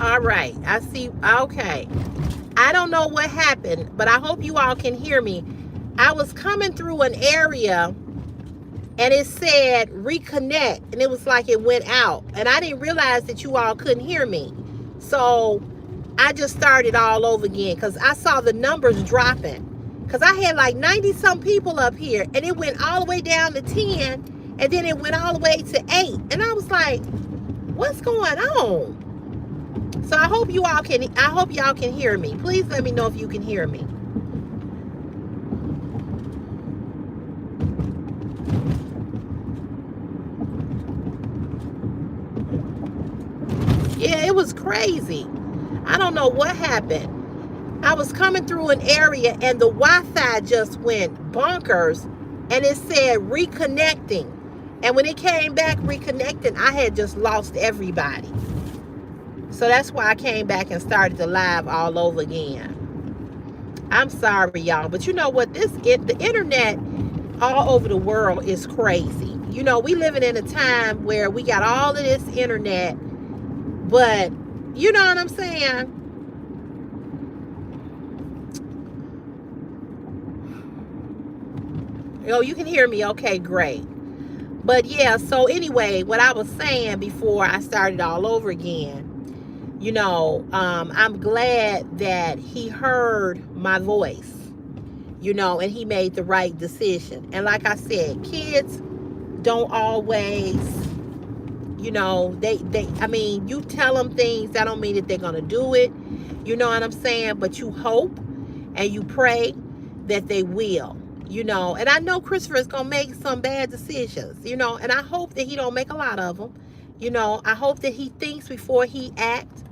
All right. I see. Okay. I don't know what happened, but I hope you all can hear me. I was coming through an area and it said reconnect, and it was like it went out. And I didn't realize that you all couldn't hear me. So I just started all over again because I saw the numbers dropping. Because I had like 90 some people up here, and it went all the way down to 10, and then it went all the way to 8. And I was like, what's going on? So I hope y'all can hear me. Please let me know if you can hear me. Yeah, it was crazy. I don't know what happened. I was coming through an area and the Wi-Fi just went bonkers, and it said reconnecting. And when it came back reconnecting, I had just lost everybody. So that's why I came back and started the live all over again. I'm sorry, y'all, but you know what? The internet all over the world is crazy. You know, we living in a time where we got all of this internet, but you know what I'm saying? Oh, you can hear me. Okay, great. But yeah, so anyway, what I was saying before I started all over again, I'm glad that he heard my voice, and he made the right decision. And like I said, kids don't always, I mean, you tell them things, that don't mean that they're going to do it. You know what I'm saying? But you hope and you pray that they will. And I know Christopher is gonna make some bad decisions, and I hope that he don't make a lot of them. I hope that he thinks before he acts.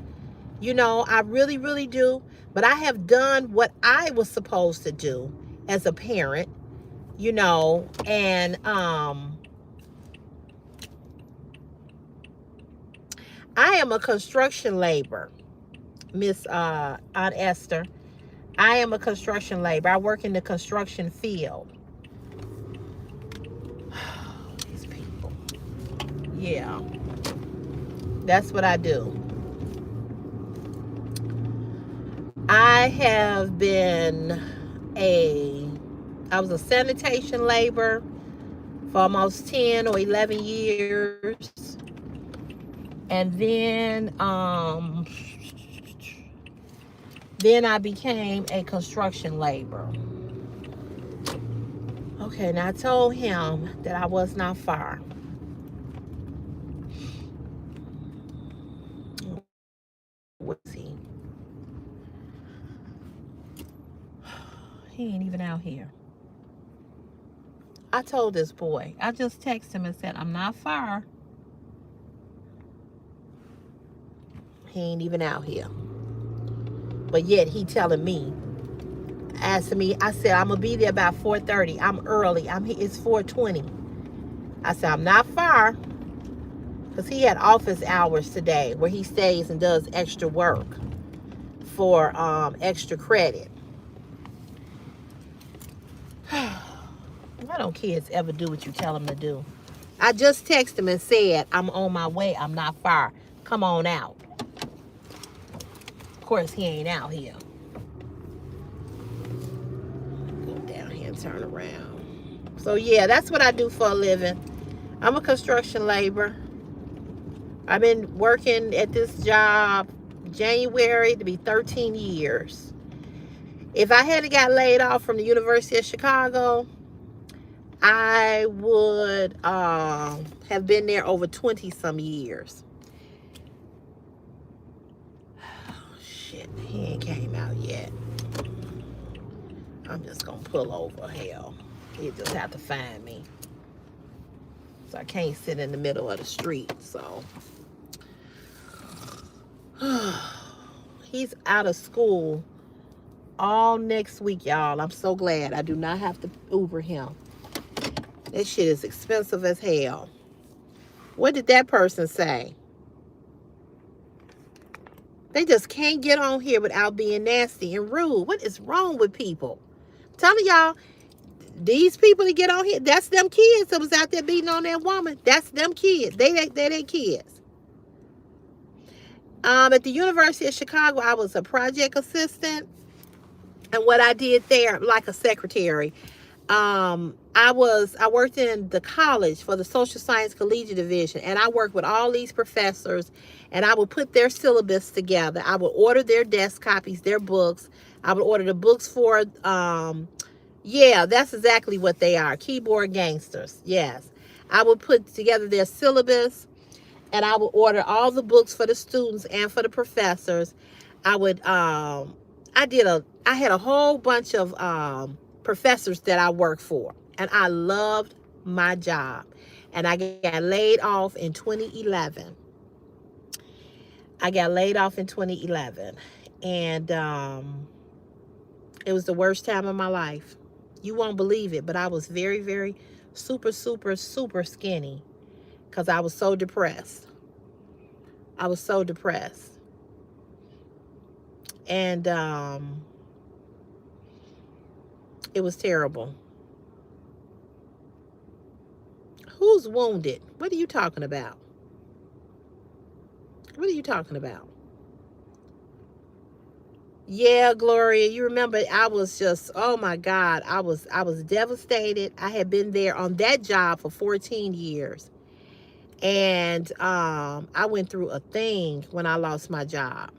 I really, really do. But I have done what I was supposed to do as a parent, and I am a construction laborer, Miss Aunt Esther. I am a construction laborer. I work in the construction field. These people. Yeah, that's what I do. I have been a, I was a sanitation laborer for almost 10 or 11 years. And then I became a construction laborer. Okay, now I told him that I was not far. What's he? He ain't even out here. I told this boy, I just texted him and said, I'm not far. He ain't even out here. But yet he telling me, asking me, I said, I'm going to be there about 4:30. I'm early. It's 4:20. I said, I'm not far. Because he had office hours today where he stays and does extra work for extra credit. Why don't kids ever do what you tell them to do? I just texted him and said, I'm on my way. I'm not far. Come on out. Of course, he ain't out here. Go down here and turn around. So, yeah, that's what I do for a living. I'm a construction laborer. I've been working at this job January to be 13 years. If I hadn't got laid off from the University of Chicago, I would have been there over 20 some years. Oh, shit, he ain't came out yet. I'm just gonna pull over. Hell, he'll just have to find me. So I can't sit in the middle of the street. So he's out of school all next week, y'all. I'm so glad I do not have to Uber him. This shit is expensive as hell. What did that person say? They just can't get on here without being nasty and rude. What is wrong with people? I'm telling y'all, these people that get on here, that's them kids that was out there beating on that woman. That's them kids. They kids. At the University of Chicago, I was a project assistant. And what I did there, like a secretary, I worked in the college for the social science collegiate division, and I worked with all these professors, and I would put their syllabus together. I would order their desk copies, their books. I would order the books for yeah, that's exactly what they are, keyboard gangsters. Yes, I would put together their syllabus, and I would order all the books for the students and for the professors. I would I had a whole bunch of professors that I worked for, and I loved my job. And I got laid off in 2011. I got laid off in 2011, and it was the worst time of my life. You won't believe it, but I was very, very, super skinny because I was so depressed. I was so depressed. And it was terrible. Who's wounded? What are you talking about? What are you talking about? Yeah, Gloria, you remember I was just, oh my God, I was devastated. I had been there on that job for 14 years. And I went through a thing when I lost my job.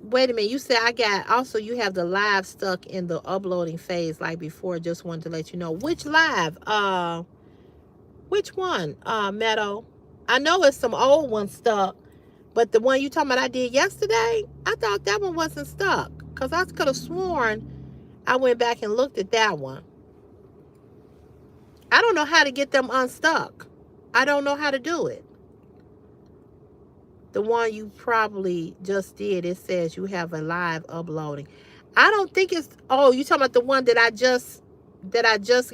Wait a minute, you said I got, also you have the live stuck in the uploading phase like before. Just wanted to let you know. Which live? Which one? Meadow. I know it's some old ones stuck, but the one you talking about I did yesterday, I thought that one wasn't stuck. Because I could have sworn I went back and looked at that one. I don't know how to get them unstuck. I don't know how to do it. The one you probably just did, it says you have a live uploading. I don't think it's, oh, you talking about the one that I just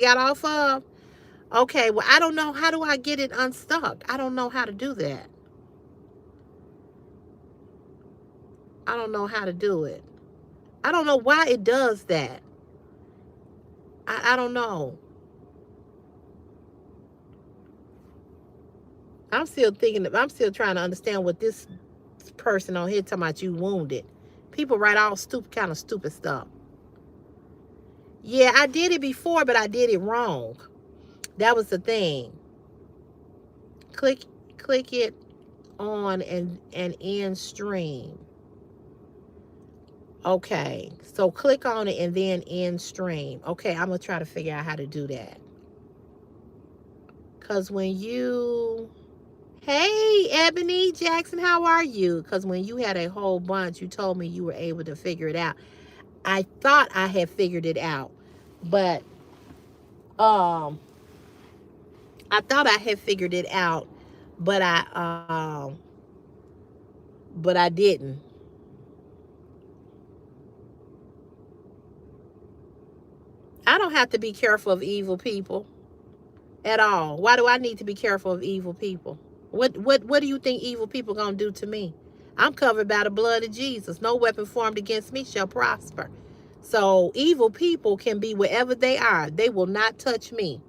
got off of? Okay, well, I don't know. How do I get it unstuck? I don't know how to do that. I don't know how to do it. I don't know why it does that. I don't know. I'm still trying to understand what this person on here talking about you wounded. People write all kind of stupid stuff. Yeah, I did it before, but I did it wrong. That was the thing. Click it on and end stream. Okay, so click on it and then end stream. Okay, I'm gonna try to figure out how to do that. Cause when you, hey Ebony Jackson, how are you? Cause when you had a whole bunch, you told me you were able to figure it out. I thought I had figured it out, but I thought I had figured it out, but I didn't. I don't have to be careful of evil people at all. Why do I need to be careful of evil people? What do you think evil people gonna do to me? I'm covered by the blood of Jesus. No weapon formed against me shall prosper. So evil people can be wherever they are. They will not touch me.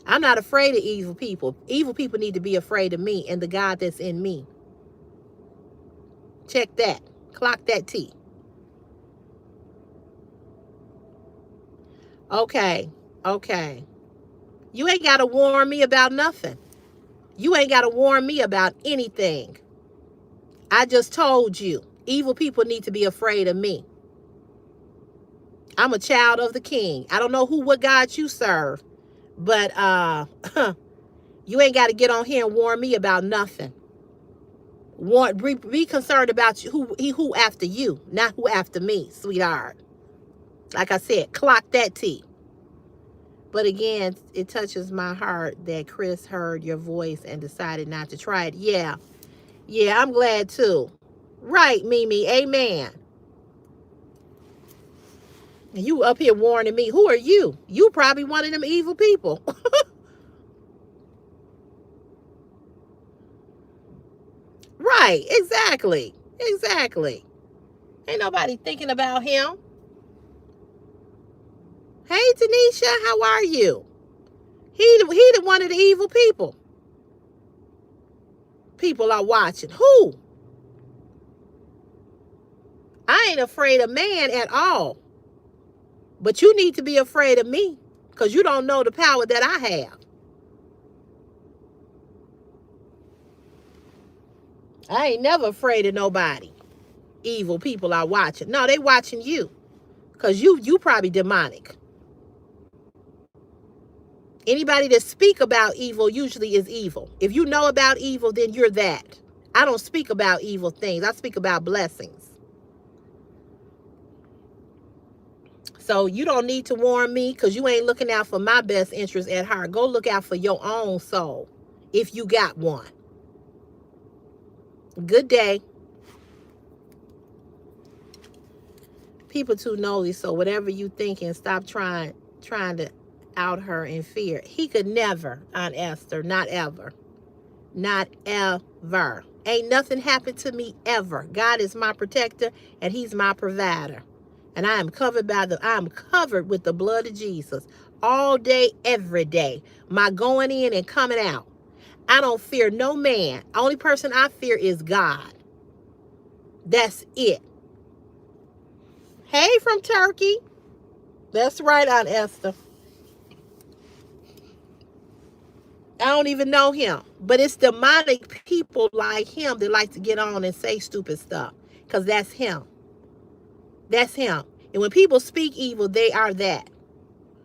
I'm not afraid of evil people. Evil people need to be afraid of me and the God that's in me. Check that. Clock that T. Okay. Okay. You ain't got to warn me about nothing. You ain't got to warn me about anything. I just told you. Evil people need to be afraid of me. I'm a child of the King. I don't know what God you serve, but you ain't got to get on here and warn me about nothing. Be concerned about who after you, not who after me, sweetheart. Like I said, clock that T. But again, it touches my heart that Chris heard your voice and decided not to try it. Yeah, I'm glad too. Right, Mimi, amen. You up here warning me. Who are you? You probably one of them evil people. Right, exactly. Ain't nobody thinking about him. Hey, Tanisha, how are you? He the one of the evil people. People are watching. Who? I ain't afraid of man at all. But you need to be afraid of me because you don't know the power that I have. I ain't never afraid of nobody. Evil people are watching. No, they watching you because you probably demonic. Anybody that speak about evil usually is evil. If you know about evil, then you're that. I don't speak about evil things. I speak about blessings. So you don't need to warn me because you ain't looking out for my best interest at heart. Go look out for your own soul if you got one. Good day. People too nosy, so whatever you thinking, stop trying to out her in fear. He could never, Aunt Esther, not ever. Not ever. Ain't nothing happened to me ever. God is my protector and he's my provider. And I am covered with the blood of Jesus all day, every day. My going in and coming out. I don't fear no man. Only person I fear is God. That's it. Hey, from Turkey. That's right, Aunt Esther. I don't even know him. But it's demonic people like him that like to get on and say stupid stuff. Because that's him. That's him. And when people speak evil, they are that.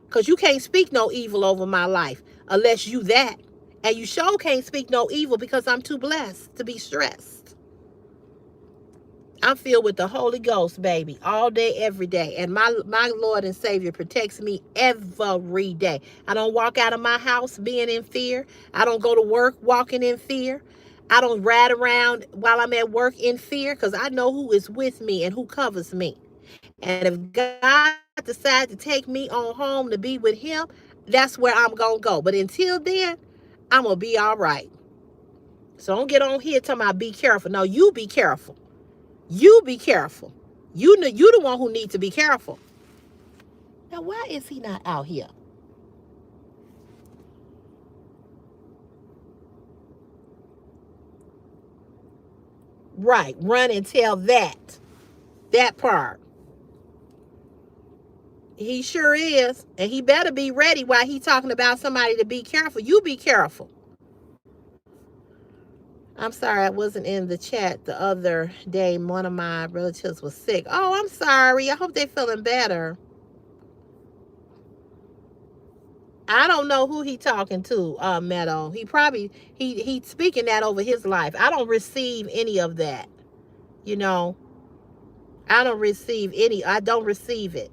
Because you can't speak no evil over my life unless you that. And you sure can't speak no evil because I'm too blessed to be stressed. I'm filled with the Holy Ghost, baby, all day, every day. And my Lord and Savior protects me every day. I don't walk out of my house being in fear. I don't go to work walking in fear. I don't ride around while I'm at work in fear because I know who is with me and who covers me. And if God decides to take me on home to be with him, that's where I'm going to go. But until then, I'm going to be all right. So don't get on here talking about be careful. No, you be careful. You be careful. You the one who needs to be careful. Now, why is he not out here? Right. Run and tell that part. He sure is. And he better be ready while he talking about somebody to be careful. You be careful. I'm sorry I wasn't in the chat the other day. One of my relatives was sick. Oh, I'm sorry. I hope they're feeling better. I don't know who he talking to, Meadow. He's speaking that over his life. I don't receive any of that. You know, I don't receive it.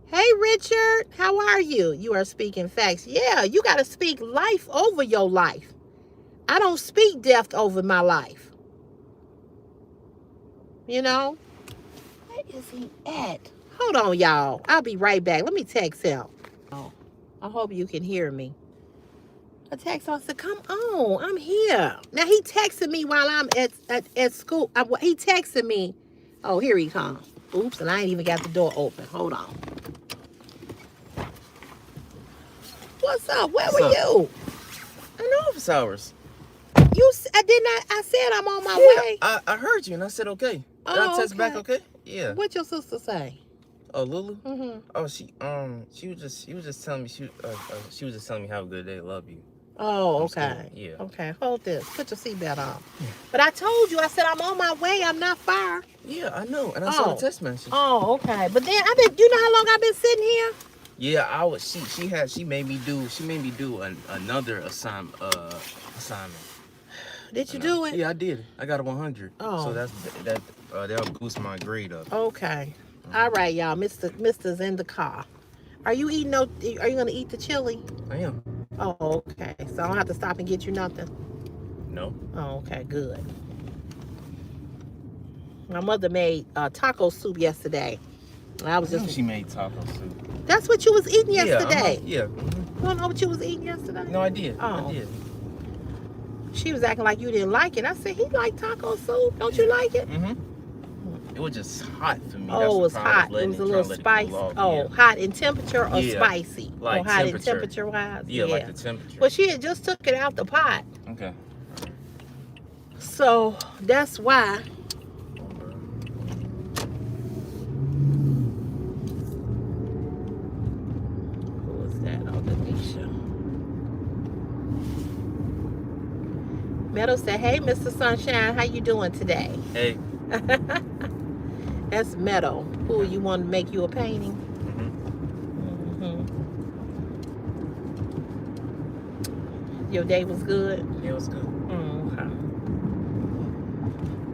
Hey, Richard, how are you? You are speaking facts. Yeah, you got to speak life over your life. I don't speak death over my life. You know? Where is he at? Hold on, y'all. I'll be right back. Let me text him. Oh, I hope you can hear me. A text on said, come on, I'm here. Now, he texted me while I'm at school. He texted me. Oh, here he comes. Oops, and I ain't even got the door open. Hold on. What's up? Where were you? In office hours. I said I'm on my way. I heard you and I said okay. Did I text back okay? Yeah. What your sister say? Oh, Lulu? Mm-hmm. Oh, she was just telling me she was just telling me have a good day, love you. Oh, okay. Yeah. Okay, hold this. Put your seatbelt on. But I told you, I said I'm on my way. I'm not far. Yeah, I know. And I saw the text message. Oh, okay. But then you know how long I've been sitting here? Yeah, she made me do another assignment. Did you do it? Yeah, I did. I got a 100. Oh. So that'll boost my grade up. Okay. All right, y'all. Mister's in the car. Are you gonna eat the chili? I am. Oh, okay. So I don't have to stop and get you nothing? No. Oh, okay, good. My mother made taco soup yesterday. She made taco soup. That's what you was eating yesterday. Yeah. You don't know what you was eating yesterday? No, I did. Oh. I did. She was acting like you didn't like it. I said, he liked taco soup. Don't you like it? Mm-hmm. It was just hot for me. Oh, it was hot. It was a little spicy. Oh, hot in temperature or spicy? Like hot in temperature wise? Yeah, like the temperature. Well, she had just took it out the pot. Okay. So that's why. Who was that? Oh, Denisha. Meadow said, "Hey, Mr. Sunshine, how you doing today?" Hey. That's Meadow. Who, you want to make you a painting? Your day was good? Yeah, it was good. Okay.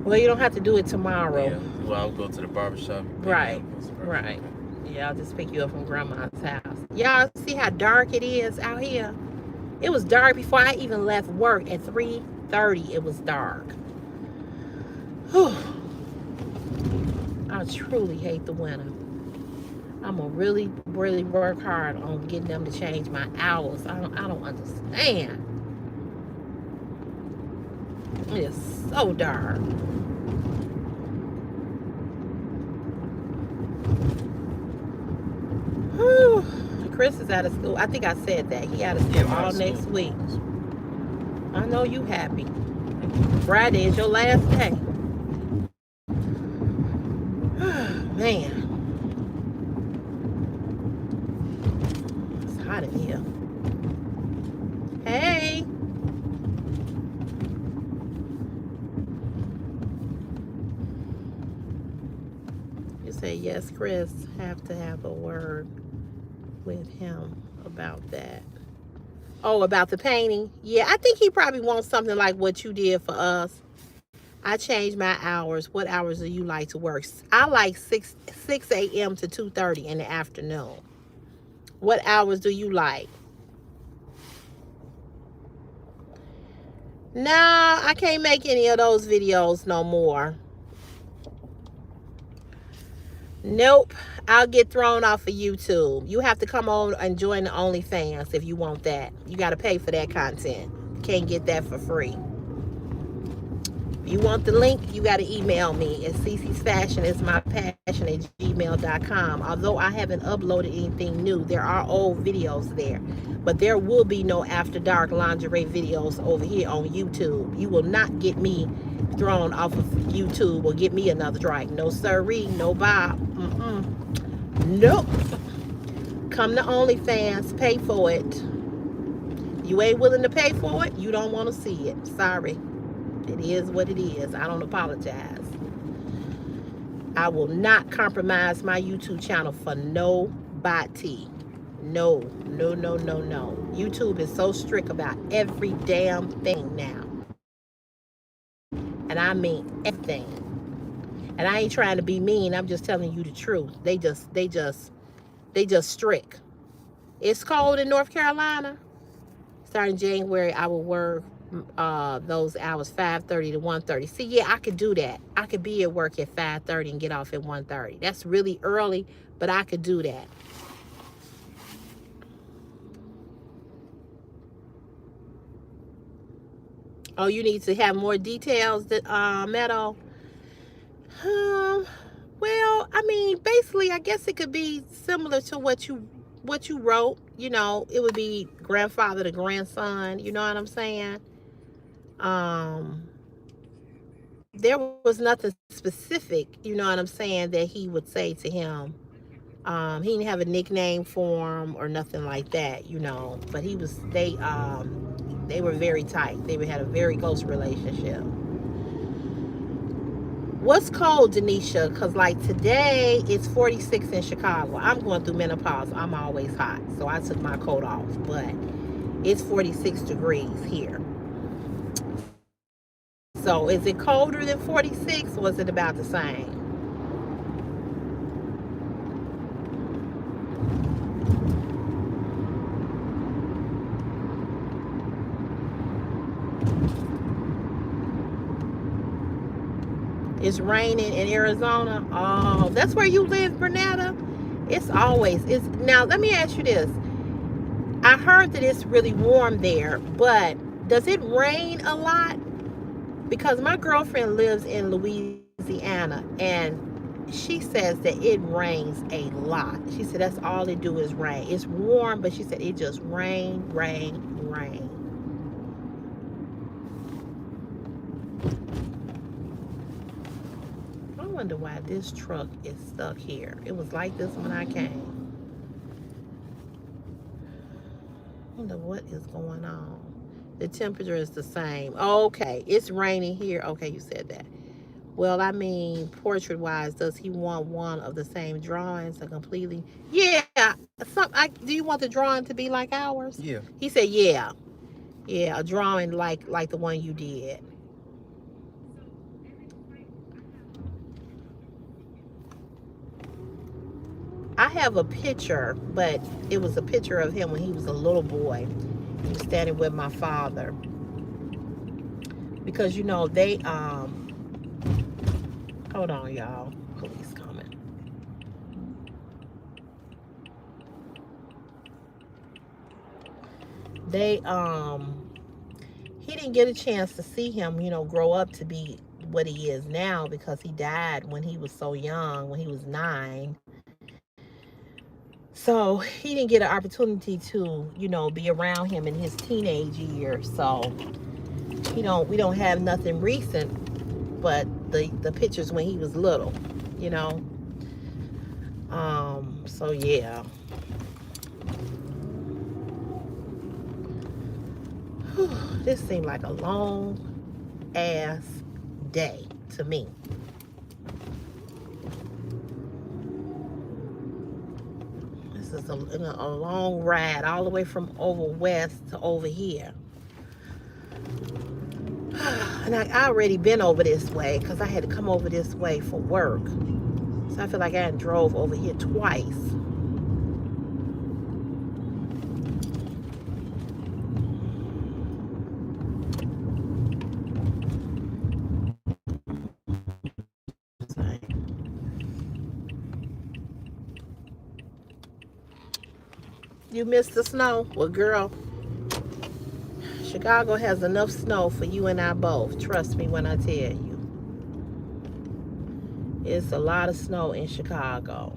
Well, you don't have to do it tomorrow. Yeah. Well, I'll go to the barbershop. Right. Right. Yeah, I'll just pick you up from Grandma's house. Y'all see how dark it is out here? It was dark before I even left work. At 3:30, it was dark. Whew. I truly hate the winter. I'm gonna really, really work hard on getting them to change my hours. I don't understand. It is so dark. Whew. Chris is out of school. I think I said that. He out of school all next week. I know you happy. Friday is your last day. Man. It's hot in here. Hey. You say, yes, Chris, have to have a word with him about that. Oh, about the painting? Yeah, I think he probably wants something like what you did for us. I changed my hours. What hours do you like to work? I like 6 a.m. to 2:30 in the afternoon. What hours do you like? Nah, I can't make any of those videos no more. Nope. I'll get thrown off of YouTube. You have to come on and join the OnlyFans if you want that. You got to pay for that content. Can't get that for free. If you want the link, you got to email me at CeCe's Fashion is my passion at gmail.com. Although I haven't uploaded anything new, there are old videos there. But there will be no After Dark lingerie videos over here on YouTube. You will not get me thrown off of YouTube or get me another strike. No sirree, no Bob. Nope. Come to OnlyFans, pay for it. You ain't willing to pay for it, you don't want to see it. Sorry. It is what it is. I don't apologize. I will not compromise my YouTube channel for nobody. No. YouTube is so strict about every damn thing now. And I mean everything. And I ain't trying to be mean. I'm just telling you the truth. They just strict. It's cold in North Carolina. Starting January, I will work those hours 5:30 to 1:30. See, yeah, I could do that. I could be at work at 5:30 and get off at 1:30. That's really early, but I could do that. Oh, you need to have more details, that Meadow? Well, I mean, basically, I guess it could be similar to what you wrote. You know, it would be grandfather to grandson. You know what I'm saying? There was nothing specific, you know what I'm saying, that he would say to him. He didn't have a nickname for him or nothing like that, you know. But they were very tight. They had a very close relationship. What's cold, Denisha? Because like today, it's 46 in Chicago. I'm going through menopause. I'm always hot. So I took my coat off. But it's 46 degrees here. So is it colder than 46 or is it about the same? It's raining in Arizona. Oh, that's where you live, Bernetta? Now let me ask you this. I heard that it's really warm there, but does it rain a lot? Because my girlfriend lives in Louisiana and she says that it rains a lot. She said that's all it do is rain. It's warm, but she said it just rain, rain, rain. I wonder why this truck is stuck here. It was like this when I came. I wonder what is going on. The temperature is the same. Okay, it's raining here. Okay, you said that. Well, I mean, portrait-wise, does he want one of the same drawings, a completely? Yeah. Do you want the drawing to be like ours? Yeah. He said, yeah, yeah, a drawing like the one you did. I have a picture, but it was a picture of him when he was a little boy. He was standing with my father. Because they hold on, y'all. Police coming. They he didn't get a chance to see him, grow up to be what he is now because he died when he was so young, when he was 9. So he didn't get an opportunity to, be around him in his teenage years. So we don't have nothing recent, but the pictures when he was little, you know. So yeah. This seemed like a long ass day to me. This is a long ride all the way from over west to over here. And I already been over this way because I had to come over this way for work. So I feel like I drove over here twice. You missed the snow? Well, girl, Chicago has enough snow for you and I both. Trust me when I tell you. It's a lot of snow in Chicago.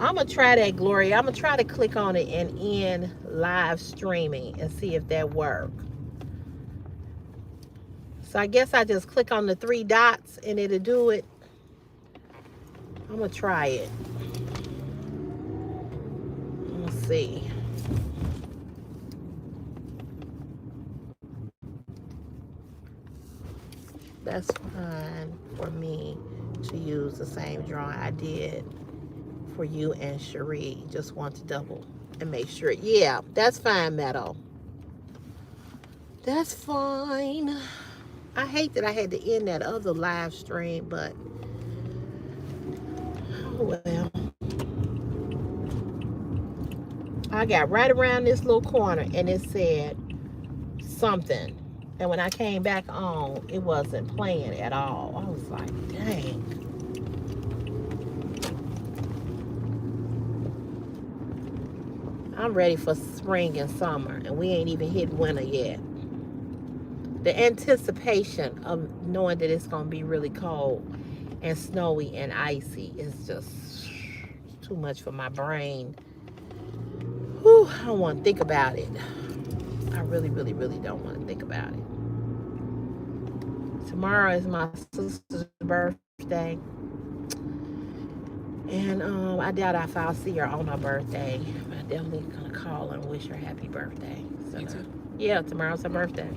I'm going to try that, Gloria. I'm going to try to click on it and end live streaming and see if that works. So I guess I just click on the 3 dots and it'll do it. I'm going to try it. Let's see. That's fine for me to use the same drawing I did for you and Cherie. Just want to double and make sure. Yeah, that's fine, Meadow. That's fine. I hate that I had to end that other live stream, but oh well. I got right around this little corner and it said something. And when I came back on, it wasn't playing at all. I was like, dang. I'm ready for spring and summer, and we ain't even hit winter yet. The anticipation of knowing that it's going to be really cold and snowy and icy is just too much for my brain. Whew, I don't want to think about it. I really, really, really don't want to think about it. Tomorrow is my sister's birthday. And I doubt if I'll see her on her birthday. But I'm definitely going to call her and wish her happy birthday. So, Me too. Yeah, tomorrow's her birthday.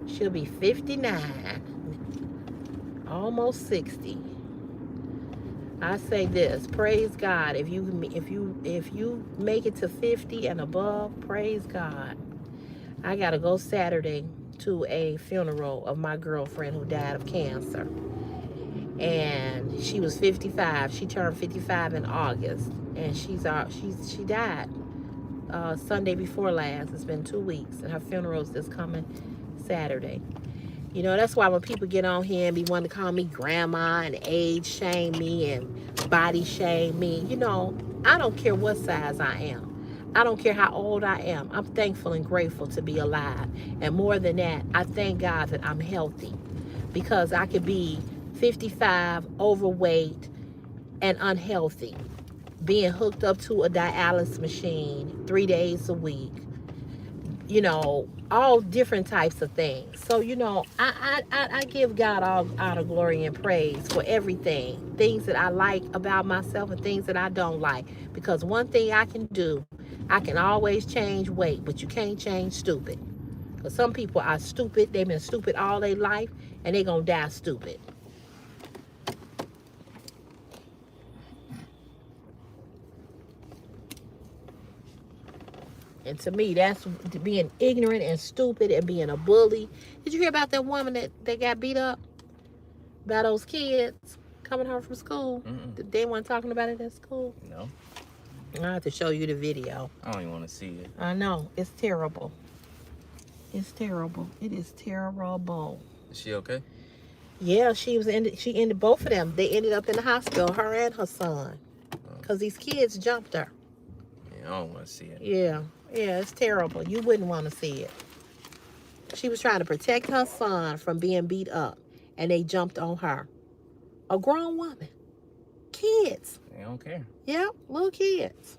She'll be 59. Almost 60. I say this, praise God. If you make it to 50 and above, praise God. I gotta go Saturday to a funeral of my girlfriend who died of cancer. And she was 55. She turned 55 in August. And she died Sunday before last. It's been 2 weeks. And her funeral is this coming Saturday. You know, that's why when people get on here and be wanting to call me grandma and age shame me and body shame me, you know, I don't care what size I am. I don't care how old I am. I'm thankful and grateful to be alive. And more than that, I thank God that I'm healthy. because I could be 55, overweight, and unhealthy, being hooked up to a dialysis machine 3 days a week, you know, all different types of things. So, you know, I give God all the glory and praise for everything, things that I like about myself and things that I don't like. Because one thing I can do, I can always change weight, but you can't change stupid. Because some people are stupid. They've been stupid all their life, and they're going to die stupid. And to me, that's being ignorant and stupid and being a bully. Did you hear about that woman that got beat up by those kids coming home from school? They weren't talking about it at school? No. I have to show you the video. I don't even want to see it. I know. It's terrible. It's terrible. It is terrible. Is she okay? Yeah, she ended both of them. They ended up in the hospital, her and her son. Because these kids jumped her. Yeah, I don't want to see it. Yeah, it's terrible. You wouldn't want to see it. She was trying to protect her son from being beat up, and they jumped on her. A grown woman. Kids. They don't care. Yep, little kids.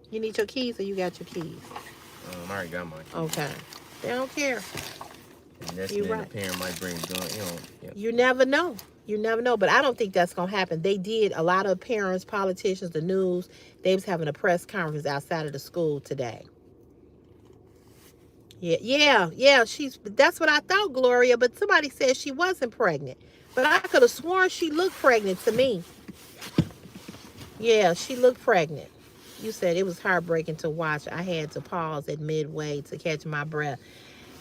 You need your keys or you got your keys? I already got mine. Okay. They don't care. And that's You're then right. the parent might bring gun, you know. Yeah. You never know. You never know. But I don't think that's going to happen. They did. A lot of parents, politicians, the news, they was having a press conference outside of the school today. Yeah. That's what I thought, Gloria. But somebody said she wasn't pregnant. But I could have sworn she looked pregnant to me. Yeah, she looked pregnant. You said it was heartbreaking to watch. I had to pause at midway to catch my breath.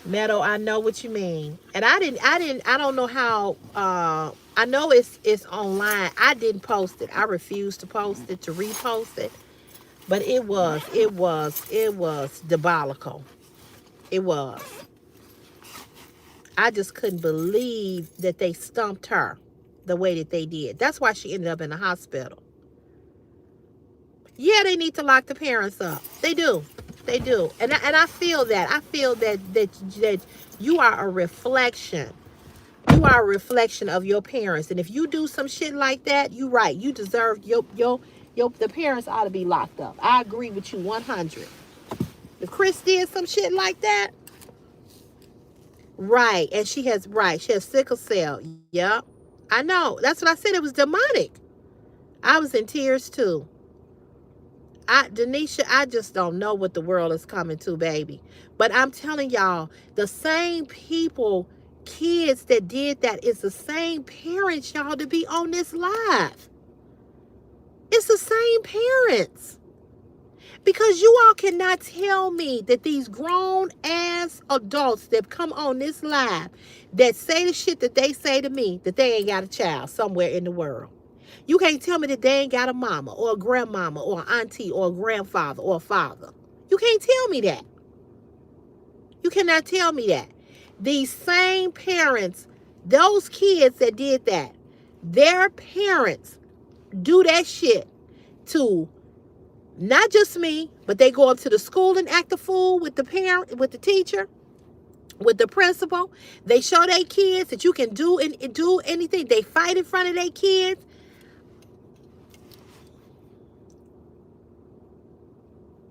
Meadow, I know what you mean. And I don't know how, I know it's online. I didn't post it. I refused to post it, to repost it. But it was diabolical. It was. I just couldn't believe that they stumped her the way that they did. That's why she ended up in the hospital. Yeah, they need to lock the parents up. They do. They do. And I feel that. I feel that you are a reflection. You are a reflection of your parents. And if you do some shit like that, you're right. You deserve the parents ought to be locked up. I agree with you 100. If Chris did some shit like that, right. And she has sickle cell. Yep. I know. That's what I said. It was demonic. I was in tears too. Denisha, I just don't know what the world is coming to, baby. But I'm telling y'all, the same people, kids that did that, is the same parents, y'all, to be on this live. It's the same parents. Because you all cannot tell me that these grown-ass adults that come on this live that say the shit that they say to me, that they ain't got a child somewhere in the world. You can't tell me that they ain't got a mama or a grandmama or an auntie or a grandfather or a father. You can't tell me that. You cannot tell me that. These same parents, those kids that did that, their parents do that shit to not just me, but they go up to the school and act a fool with the parent, with the teacher, with the principal. They show their kids that you can do anything. They fight in front of their kids.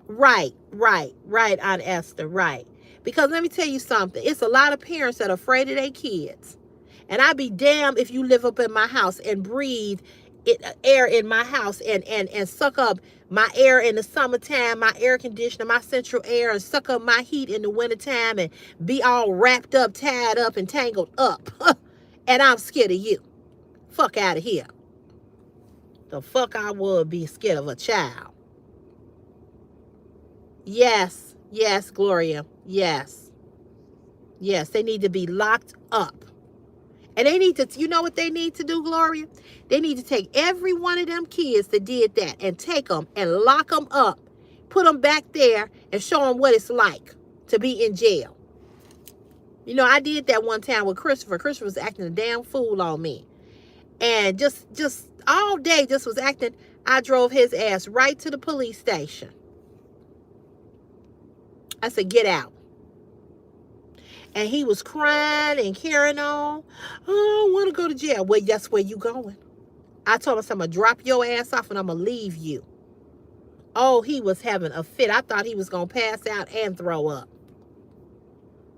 Right, Aunt Esther, right. Because let me tell you something. It's a lot of parents that are afraid of their kids. And I'd be damned if you live up in my house and breathe air in my house and suck up my air in the summertime, my air conditioner, my central air, and suck up my heat in the wintertime and be all wrapped up, tied up, and tangled up. And I'm scared of you. Fuck out of here. The fuck I would be scared of a child. Yes, Gloria. Yes, they need to be locked up. And they need to, you know what they need to do, Gloria? They need to take every one of them kids that did that and take them and lock them up. Put them back there and show them what it's like to be in jail. You know, I did that one time with Christopher. Christopher was acting a damn fool on me. And just all day just was acting. I drove his ass right to the police station. I said, get out. And he was crying and carrying on. Oh, I want to go to jail. Well, that's where you going. I told him, I'm going to drop your ass off and I'm going to leave you. Oh, he was having a fit. I thought he was going to pass out and throw up.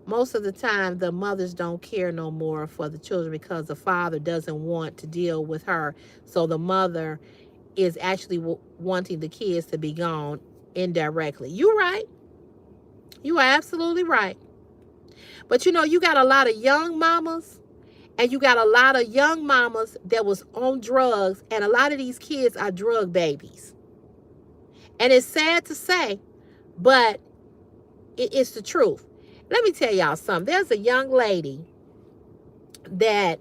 Most of the time, the mothers don't care no more for the children because the father doesn't want to deal with her. So the mother is actually wanting the kids to be gone indirectly. You're right. You are absolutely right. But you know, you got a lot of young mamas, and you got a lot of young mamas that was on drugs, and a lot of these kids are drug babies. And it's sad to say, but it's the truth. Let me tell y'all something. There's a young lady that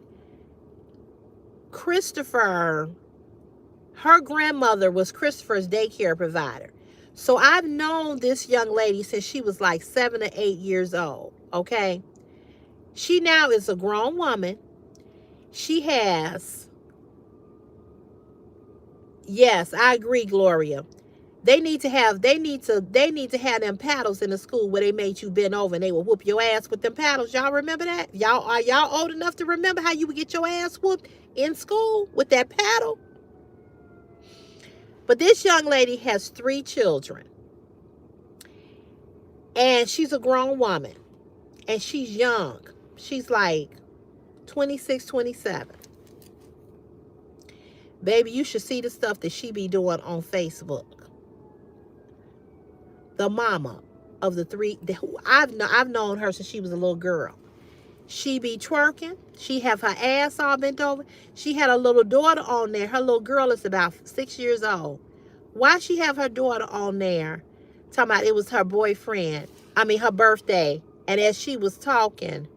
Christopher, her grandmother was Christopher's daycare provider. So I've known this young lady since she was like 7 or 8 years old, okay? She now is a grown woman. She has, yes, I agree, Gloria. They need to have them paddles in the school where they made you bend over and they will whoop your ass with them paddles. Y'all remember that? Are y'all old enough to remember how you would get your ass whooped in school with that paddle? But this young lady has 3 children. And she's a grown woman. And she's young. She's like 26, 27. Baby, you should see the stuff that she be doing on Facebook. The mama of the 3, I've known her since she was a little girl. She be twerking. She have her ass all bent over. She had a little daughter on there. Her little girl is about 6 years old. Why she have her daughter on there? Talking about it was her boyfriend. I mean, her birthday. And as she was talking,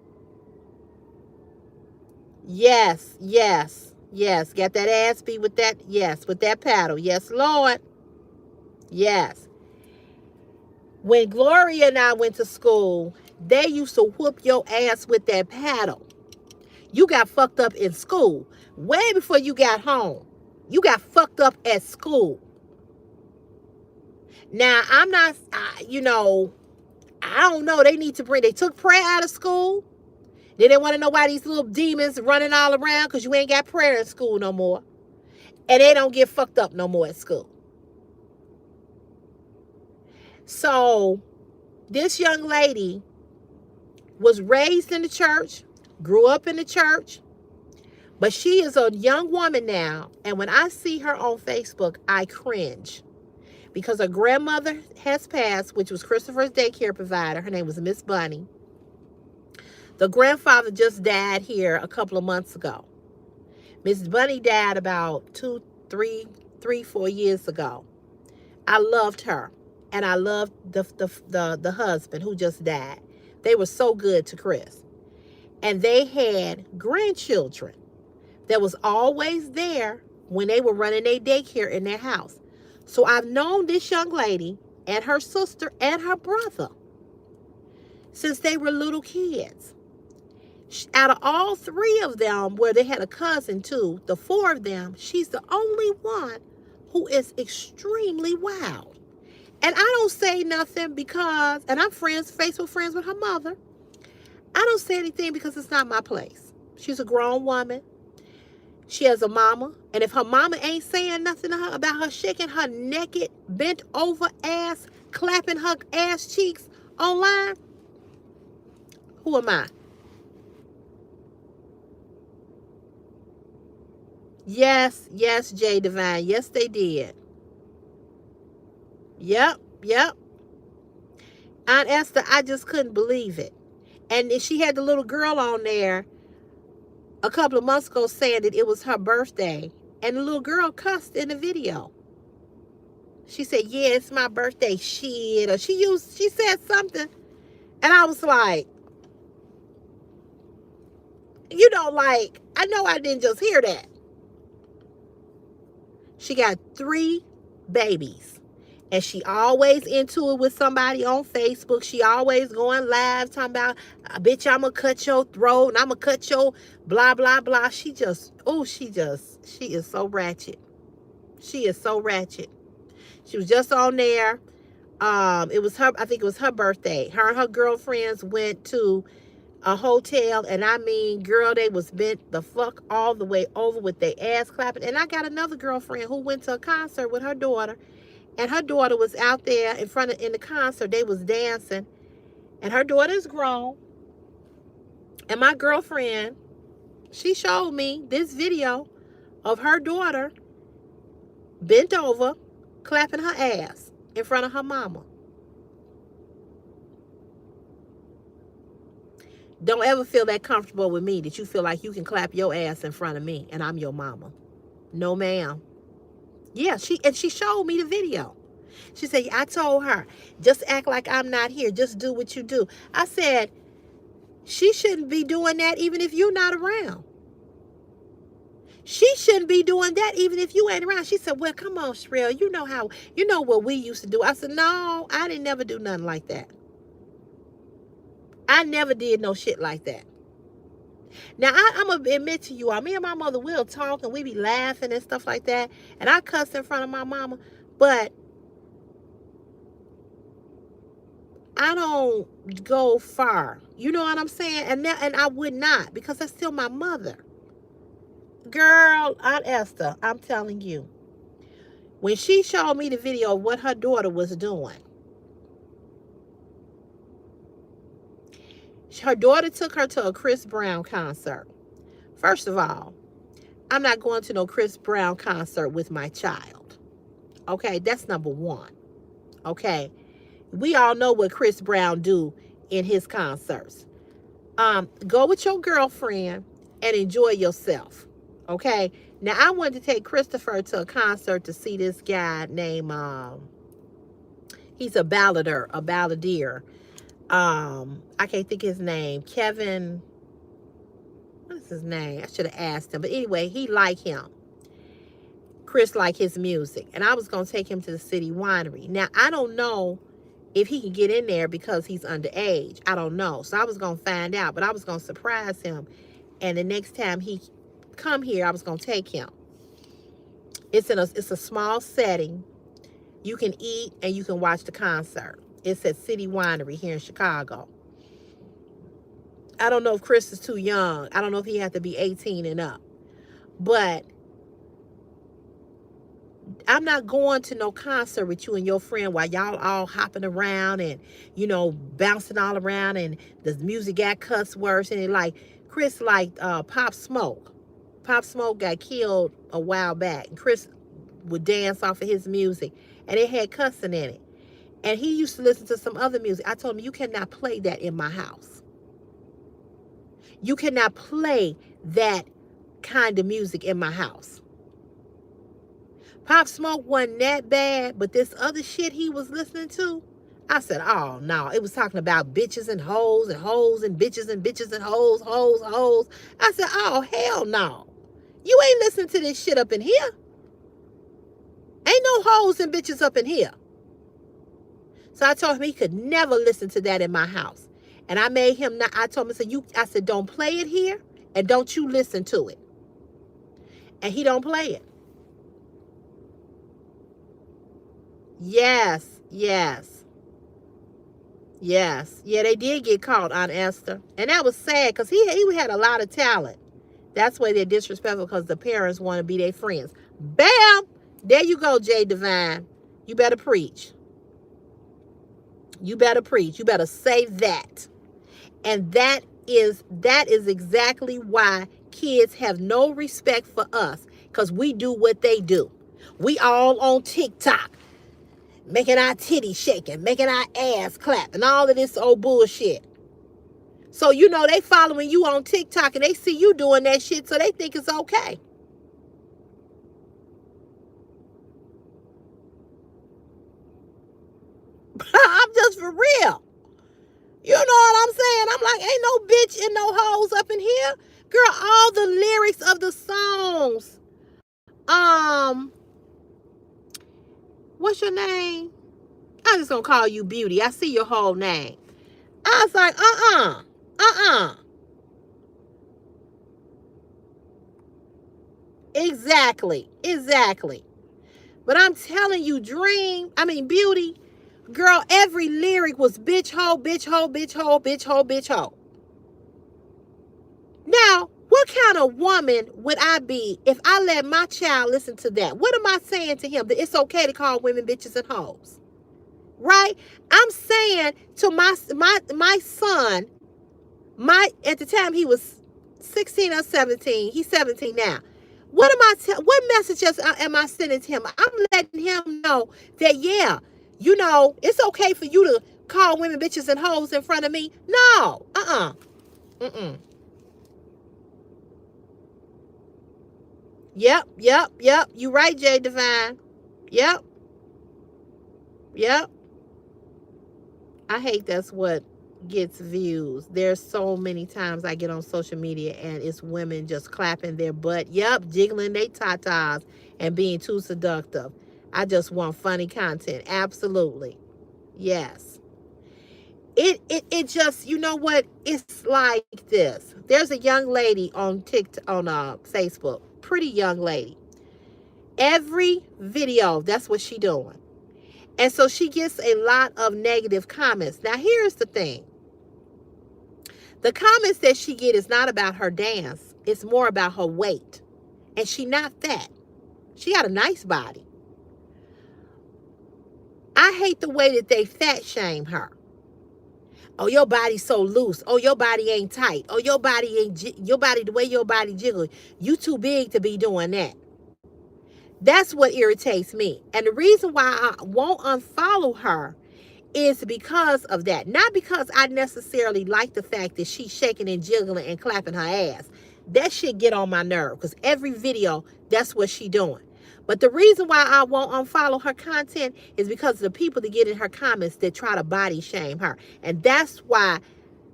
yes. Got that ass beat with that, yes, with that paddle. Yes, Lord. Yes. When Gloria and I went to school, they used to whoop your ass with that paddle. You got fucked up in school. Way before you got home. You got fucked up at school. Now, I'm not, I don't know. They took prayer out of school. They didn't want to know why these little demons running all around because you ain't got prayer in school no more. And they don't get fucked up no more at school. So, this young lady was raised in the church, grew up in the church, but she is a young woman now. And when I see her on Facebook, I cringe. Because her grandmother has passed, which was Christopher's daycare provider. Her name was Miss Bunny. The grandfather just died here a couple of months ago. Miss Bunny died about 4 years ago. I loved her. And I loved the husband who just died. They were so good to Chris. And they had grandchildren that was always there when they were running their daycare in their house. So I've known this young lady and her sister and her brother since they were little kids. Out of all 3 of them, where they had a cousin too, the 4 of them, she's the only one who is extremely wild. And I don't say nothing because, and I'm Facebook friends with her mother. I don't say anything because it's not my place. She's a grown woman. She has a mama. And if her mama ain't saying nothing to her about her shaking her naked, bent over ass, clapping her ass cheeks online, who am I? Yes, Jay Divine. Yes, they did. Yep. Aunt Esther, I just couldn't believe it. And she had the little girl on there a couple of months ago saying that it was her birthday. And the little girl cussed in the video. She said, yeah, it's my birthday, shit. Or she said something. And I was like, I know I didn't just hear that. She got 3 babies. And she always into it with somebody on Facebook. She always going live talking about, bitch, I'm going to cut your throat and I'm going to cut your blah, blah, blah. She is so ratchet. She is so ratchet. She was just on there. I think it was her birthday. Her and her girlfriends went to a hotel, and I mean, girl, they was bent the fuck all the way over with their ass clapping. And I got another girlfriend who went to a concert with her daughter, and her daughter was out there in the concert. They was dancing, and her daughter is grown. And my girlfriend, she showed me this video of her daughter bent over, clapping her ass in front of her mama. Don't ever feel that comfortable with me that you feel like you can clap your ass in front of me and I'm your mama. No, ma'am. Yeah, she showed me the video. She said, I told her, just act like I'm not here. Just do what you do. I said, she shouldn't be doing that even if you're not around. She shouldn't be doing that even if you ain't around. She said, well, come on, Sherelle. You know what we used to do. I said, no, I didn't never do nothing like that. I never did no shit like that. Now, I'm going to admit to you all, me and my mother will talk and we be laughing and stuff like that. And I cuss in front of my mama. But I don't go far. You know what I'm saying? And I would not, because that's still my mother. Girl, Aunt Esther, I'm telling you. When she showed me the video of what her daughter was doing, her daughter took her to a Chris Brown concert. First of all, I'm not going to no Chris Brown concert with my child. Okay, that's number one. Okay, we all know what Chris Brown do in his concerts. Go with your girlfriend and enjoy yourself. Okay, now I wanted to take Christopher to a concert to see this guy named, he's a balladeer. I can't think of his name. Kevin, what is his name? I should have asked him. But anyway, he liked him. Chris liked his music. And I was going to take him to the City Winery. Now, I don't know if he can get in there because he's underage. I don't know. So I was going to find out. But I was going to surprise him. And the next time he come here, I was going to take him. It's a small setting. You can eat and you can watch the concert. It's at City Winery here in Chicago. I don't know if Chris is too young. I don't know if he has to be 18 and up. But I'm not going to no concert with you and your friend while y'all all hopping around and, bouncing all around, and the music got cuss words. And Chris liked Pop Smoke. Pop Smoke got killed a while back. And Chris would dance off of his music. And it had cussing in it. And he used to listen to some other music. I told him, you cannot play that in my house. You cannot play that kind of music in my house. Pop Smoke wasn't that bad, but this other shit he was listening to, I said, oh, no. It was talking about bitches and hoes and bitches and hoes. I said, oh, hell no. You ain't listening to this shit up in here. Ain't no hoes and bitches up in here. So I told him he could never listen to that in my house. And I made him not, I told him, I said, don't play it here and don't you listen to it. And he don't play it. Yes. Yeah, they did get caught, Aunt Esther. And that was sad because he had a lot of talent. That's why they're disrespectful, because the parents want to be their friends. Bam! There you go, Jay Divine. You better preach. You better say that. And that is exactly why kids have no respect for us, because we do what they do. We all on TikTok, making our titties shaking, making our ass clap, and all of this old bullshit. So, they following you on TikTok, and they see you doing that shit, so they think it's okay. I'm just for real. You know what I'm saying? I'm like, ain't no bitch and no hoes up in here. Girl, all the lyrics of the songs. What's your name? I'm just gonna call you Beauty. I see your whole name. I was like, Exactly. But I'm telling you, Beauty, girl, every lyric was bitch, hoe, bitch, hoe, bitch, hoe, bitch, hoe, bitch, hoe. kind of woman would I be if I let my child listen to that? What am I saying to him? That it's okay to call women bitches and hoes, right? I'm saying to my son, at the time he was 16 or 17. He's 17 now. What messages am I sending to him? I'm letting him know that, yeah, it's okay for you to call women bitches and hoes in front of me. No. Mm-mm. Yep. You right, Jay Divine. Yep. I hate that's what gets views. There's so many times I get on social media and it's women just clapping their butt. Yep, jiggling their tatas and being too seductive. I just want funny content. Absolutely. Yes. It just, you know what? It's like this. There's a young lady on Facebook. Pretty young lady. Every video, that's what she doing. And so she gets a lot of negative comments. Now, here's the thing. The comments that she get is not about her dance. It's more about her weight. And she not fat. She got a nice body. I hate the way that they fat shame her. Oh, your body's so loose. Oh, your body ain't tight. Oh, your body, the way your body jiggles, you too big to be doing that. That's what irritates me. And the reason why I won't unfollow her is because of that. Not because I necessarily like the fact that she's shaking and jiggling and clapping her ass. That shit get on my nerve because every video, that's what she doing. But the reason why I won't unfollow her content is because of the people that get in her comments that try to body shame her. And that's why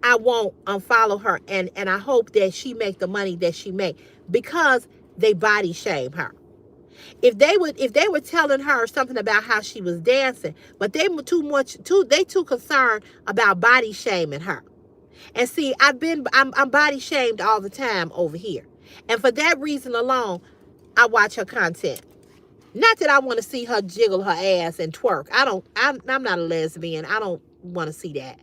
I won't unfollow her. And I hope that she make the money that she make because they body shame her. If they were telling her something about how she was dancing, but they were too concerned about body shaming her. And see, I'm body shamed all the time over here. And for that reason alone, I watch her content. Not that I want to see her jiggle her ass and twerk. I'm not a lesbian. I don't want to see that.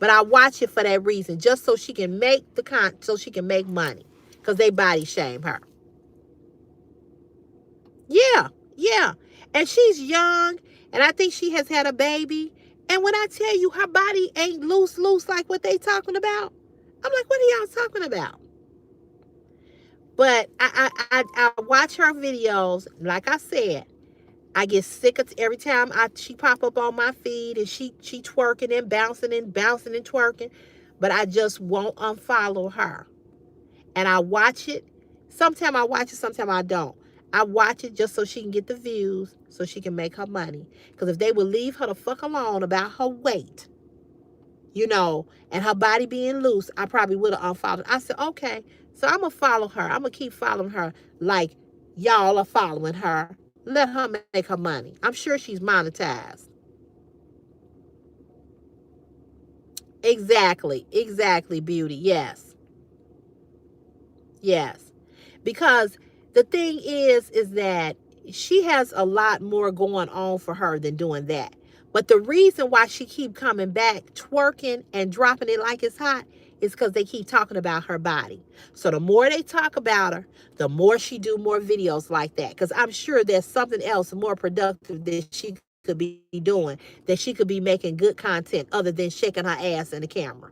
But I watch it for that reason, just so she can make so she can make money, because they body shame her. Yeah. And she's young, and I think she has had a baby. And when I tell you her body ain't loose like what they talking about, I'm like, what are y'all talking about? But I watch her videos. Like I said, I get sick of every time she pop up on my feed and she twerking and bouncing and twerking. But I just won't unfollow her. And I watch it. Sometimes I watch it, sometimes I don't. I watch it just so she can get the views, so she can make her money. Because if they would leave her the fuck alone about her weight, and her body being loose, I probably would have unfollowed. I said, okay, so I'm going to follow her. I'm going to keep following her like y'all are following her. Let her make her money. I'm sure she's monetized. Exactly, beauty. Yes. Because the thing is that she has a lot more going on for her than doing that. But the reason why she keep coming back twerking and dropping it like it's hot is because they keep talking about her body. So the more they talk about her, the more she do more videos like that. Because I'm sure there's something else more productive that she could be doing, that she could be making good content other than shaking her ass in the camera.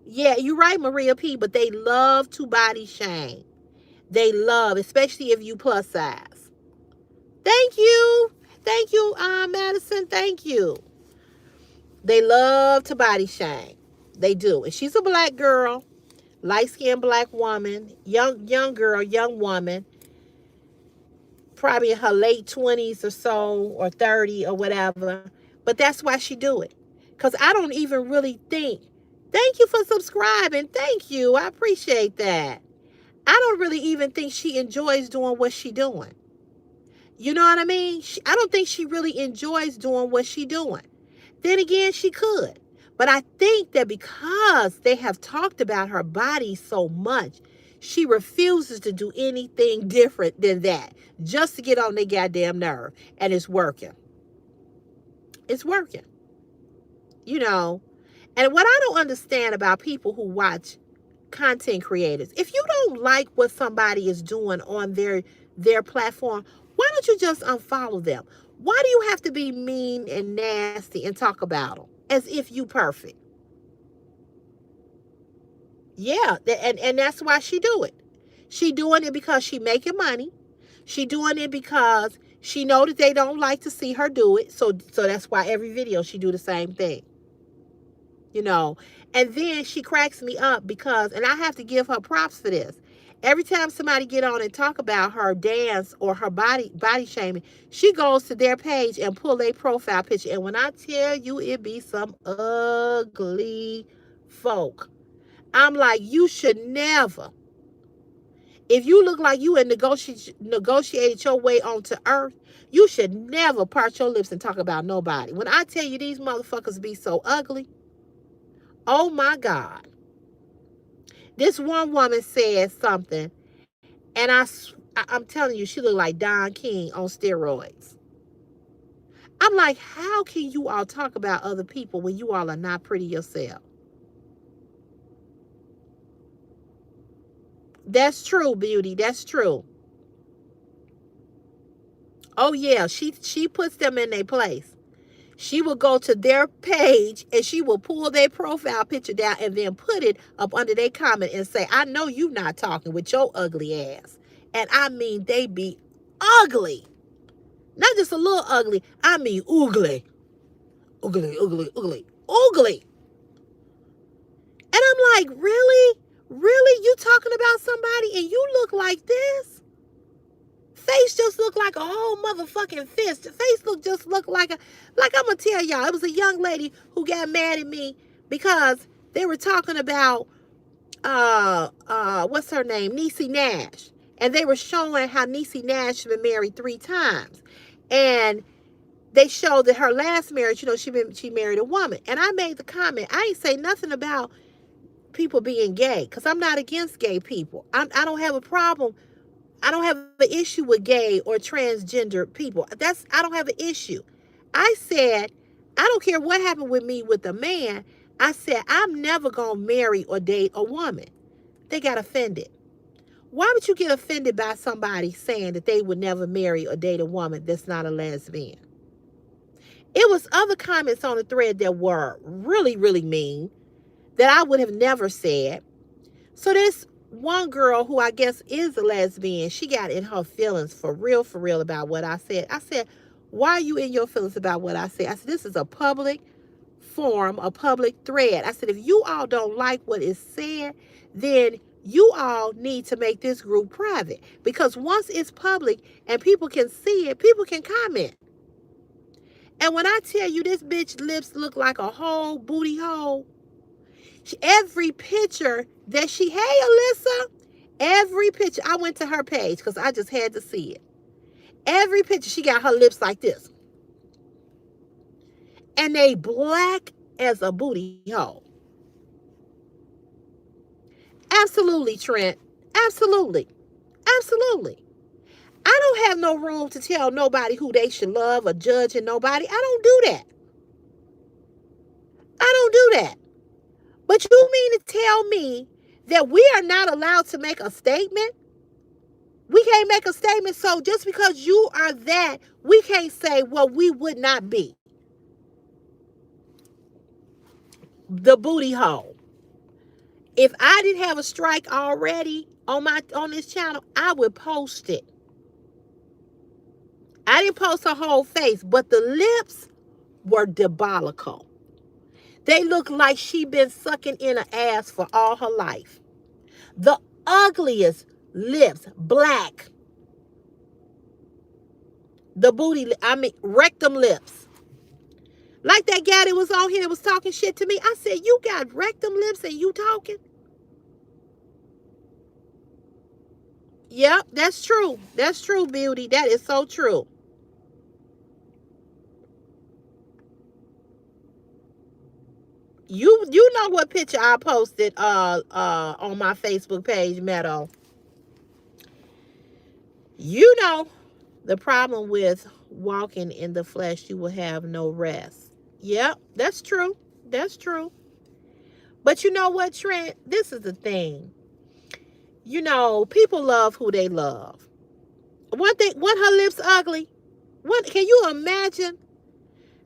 Yeah, you're right, Maria P. But they love to body shame. They love, especially if you plus size. Thank you, Madison. Thank you. They love to body shame. They do. And she's a black girl, light-skinned black woman, young girl, young woman, probably in her late 20s or so, or 30 or whatever. But that's why she do it. Because I don't even really think. Thank you for subscribing. Thank you. I appreciate that. I don't really even think she enjoys doing what she doing. You know what I mean? I don't think she really enjoys doing what she doing. Then again, she could. But I think that because they have talked about her body so much, she refuses to do anything different than that, just to get on their goddamn nerve. And it's working. It's working. And what I don't understand about people who watch content creators, if you don't like what somebody is doing on their platform, why don't you just unfollow them? Why do you have to be mean and nasty and talk about them as if you perfect? Yeah, and that's why she do it. She doing it because she making money. She doing it because she know that they don't like to see her do it. So that's why every video she do the same thing. You know. And then she cracks me up because, and I have to give her props for this. Every time somebody get on and talk about her dance or her body shaming, she goes to their page and pull their profile picture. And when I tell you it be some ugly folk, I'm like, you should never. If you look like you had negotiated your way onto earth, you should never part your lips and talk about nobody. When I tell you these motherfuckers be so ugly, oh my God. This one woman said something, and I'm telling you, she looked like Don King on steroids. I'm like, how can you all talk about other people when you all are not pretty yourself? That's true, beauty. That's true. Oh yeah, she puts them in their place. She will go to their page and she will pull their profile picture down and then put it up under their comment and say, I know you not talking with your ugly ass. And I mean, they be ugly. Not just a little ugly. I mean, ugly. Ugly, ugly, ugly, ugly. And I'm like, really? Really? You talking about somebody and you look like this? Face just looked like a whole motherfucking fist. The face just looked like I'm gonna tell y'all, it was a young lady who got mad at me because they were talking about what's her name? Niecy Nash. And they were showing how Niecy Nash been married 3 times. And they showed that her last marriage, she married a woman. And I made the comment, I ain't say nothing about people being gay, because I'm not against gay people. I don't have a problem. I don't have an issue with gay or transgender people. I don't have an issue. I said, I don't care what happened with me with a man. I said, I'm never going to marry or date a woman. They got offended. Why would you get offended by somebody saying that they would never marry or date a woman that's not a lesbian? It was other comments on the thread that were really, really mean that I would have never said. So this one girl who I guess is a lesbian, she got in her feelings for real about what I said. I said, why are you in your feelings about what I said? I said, this is a public forum, a public thread. I said, if you all don't like what is said, then you all need to make this group private. Because once it's public and people can see it, people can comment. And when I tell you this bitch lips look like a whole booty hole, every picture that hey Alyssa, every picture, I went to her page because I just had to see it. Every picture, she got her lips like this. And they black as a booty hole. Absolutely, Trent. Absolutely. Absolutely. I don't have no room to tell nobody who they should love or judge and nobody. I don't do that. I don't do that. But you mean to tell me that we are not allowed to make a statement? We can't make a statement. So just because you are that, we can't say, well, we would not be. The booty hole. If I didn't have a strike already on this channel, I would post it. I didn't post her whole face, but the lips were diabolical. They look like she been sucking in her ass for all her life. The ugliest lips, black. The booty, rectum lips. Like that guy that was on here that was talking shit to me. I said, you got rectum lips and you talking? Yep, that's true. That's true, beauty. That is so true. You know what picture I posted on my Facebook page, Meadow. You know the problem with walking in the flesh, you will have no rest. Yep, that's true. That's true. But you know what, Trent? This is the thing. You know, people love who they love. One thing, when her lips ugly, what can you imagine?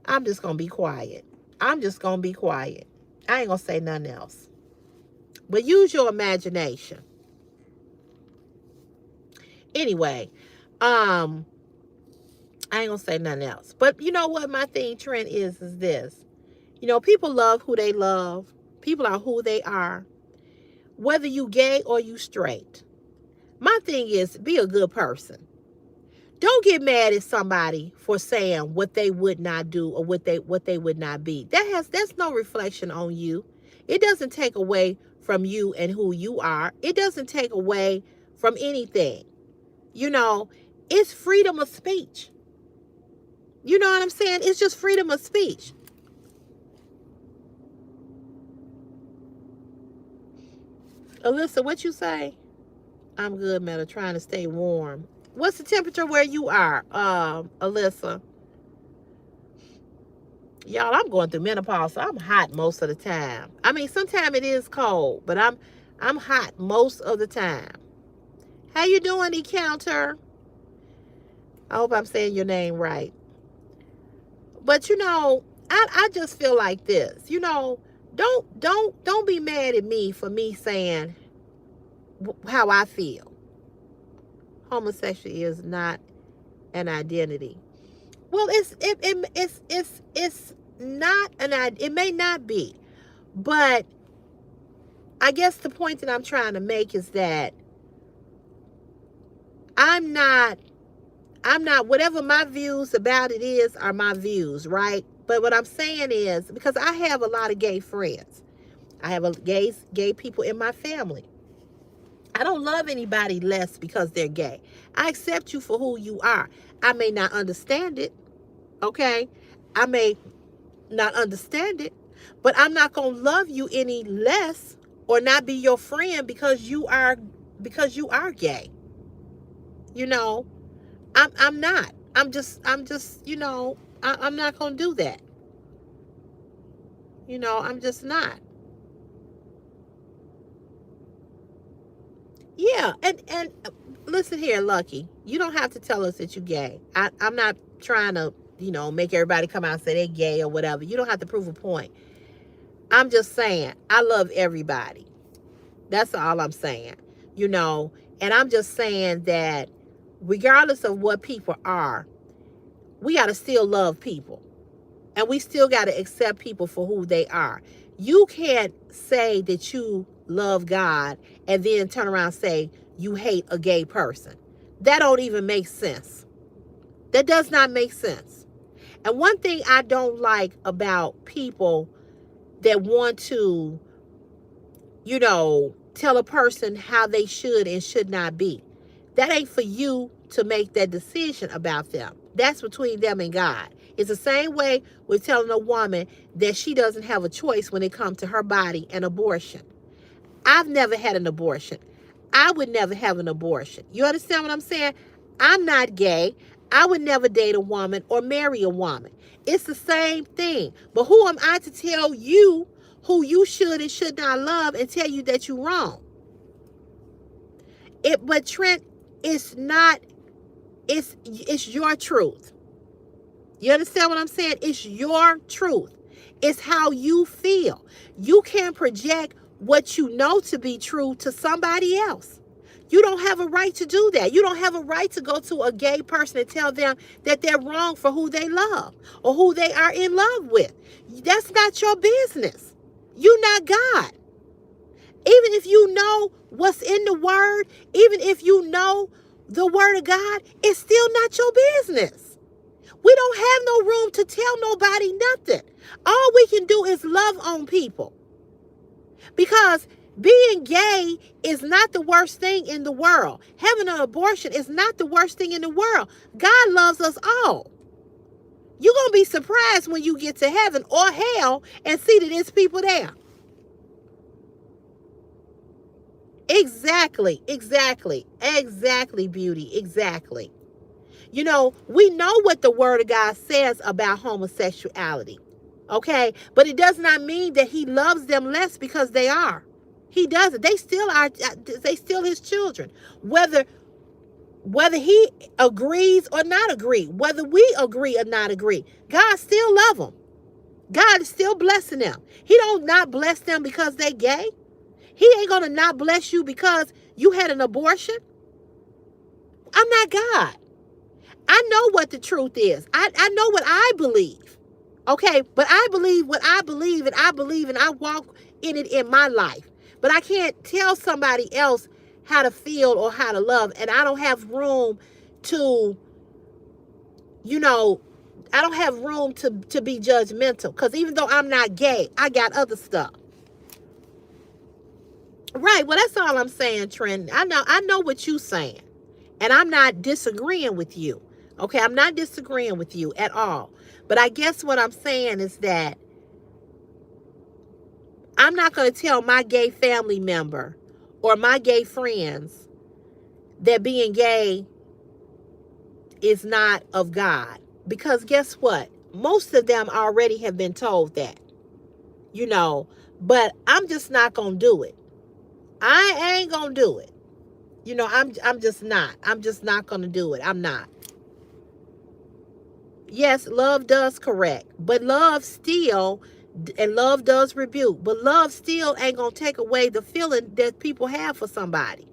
I'm just gonna be quiet. I'm just gonna be quiet. I ain't gonna say nothing else. But use your imagination. Anyway, I ain't gonna say nothing else. But you know what my thing, Trent, is this. You know, people love who they love. People are who they are. Whether you gay or you straight. My thing is, be a good person. Don't get mad at somebody for saying what they would not do or what they would not be. That's no reflection on you. It doesn't take away from you and who you are. It doesn't take away from anything. You know, it's freedom of speech. You know what I'm saying? It's just freedom of speech. Alyssa, what you say? I'm good, Meta, trying to stay warm. What's the temperature where you are, Alyssa? Y'all, I'm going through menopause, so I'm hot most of the time. I mean, sometimes it is cold, but I'm hot most of the time. How you doing, Encounter? I hope I'm saying your name right. But you know, I just feel like this. You know, don't be mad at me for me saying how I feel. Homosexuality is not an identity. Well, it's not it may not be, but I guess the point that I'm trying to make is that I'm not whatever my views about it is are my views, right? But what I'm saying is, because I have a lot of gay friends, I have gay people in my family. I don't love anybody less because they're gay. I accept you for who you are. I may not understand it, okay? I may not understand it, but I'm not going to love you any less or not be your friend because you are gay. You know, I'm not. I'm just you know, I'm not going to do that. You know, I'm just not. Yeah, and listen here, Lucky. You don't have to tell us that you're gay. I'm not trying to, you know, make everybody come out and say they're gay or whatever. You don't have to prove a point. I'm just saying, I love everybody. That's all I'm saying. You know, and I'm just saying that regardless of what people are, we got to still love people. And we still got to accept people for who they are. You can't say that you love God and then turn around and say you hate a gay person. That don't even make sense. That does not make sense. And one thing I don't like about people that want to, you know, tell a person how they should and should not be. That ain't for you to make that decision about them. That's between them and God. It's the same way with telling a woman that she doesn't have a choice when it comes to her body and abortion. I've never had an abortion. I would never have an abortion. You understand what I'm saying? I'm not gay. I would never date a woman or marry a woman. It's the same thing. But who am I to tell you who you should and should not love and tell you that you're wrong? But Trent, it's not, it's your truth. You understand what I'm saying? It's your truth. It's how you feel. You can't project what you know to be true to somebody else. You don't have a right to do that. You don't have a right to go to a gay person and tell them that they're wrong for who they love or who they are in love with. That's not your business. You're not God. Even if you know what's in the word, even if you know the word of God, it's still not your business. We don't have no room to tell nobody nothing. All we can do is love on people. Because being gay is not the worst thing in the world. Having an abortion is not the worst thing in the world. God loves us all. You're going to be surprised when you get to heaven or hell and see that there's people there. Exactly, beauty, exactly. You know, we know what the word of God says about homosexuality. Okay, but it does not mean that he loves them less because they are. He doesn't. They still are. They still his children. Whether he agrees or not agree, whether we agree or not agree, God still love them. God is still blessing them. He don't not bless them because they gay. He ain't gonna not bless you because you had an abortion. I'm not God. I know what the truth is. I know what I believe. Okay, but I believe what I believe, and I walk in it in my life. But I can't tell somebody else how to feel or how to love, and I don't have room to, you know, I don't have room to be judgmental. Because even though I'm not gay, I got other stuff. Right. Well, that's all I'm saying, Trent. I know what you're saying. And I'm not disagreeing with you. Okay, I'm not disagreeing with you at all. But I guess what I'm saying is that I'm not going to tell my gay family member or my gay friends that being gay is not of God. Because guess what? Most of them already have been told that, you know, but I'm just not going to do it. I ain't going to do it. You know, I'm just not. I'm just not going to do it. I'm not. Yes, love does correct, but love still, and love does rebuke, but love still ain't going to take away the feeling that people have for somebody.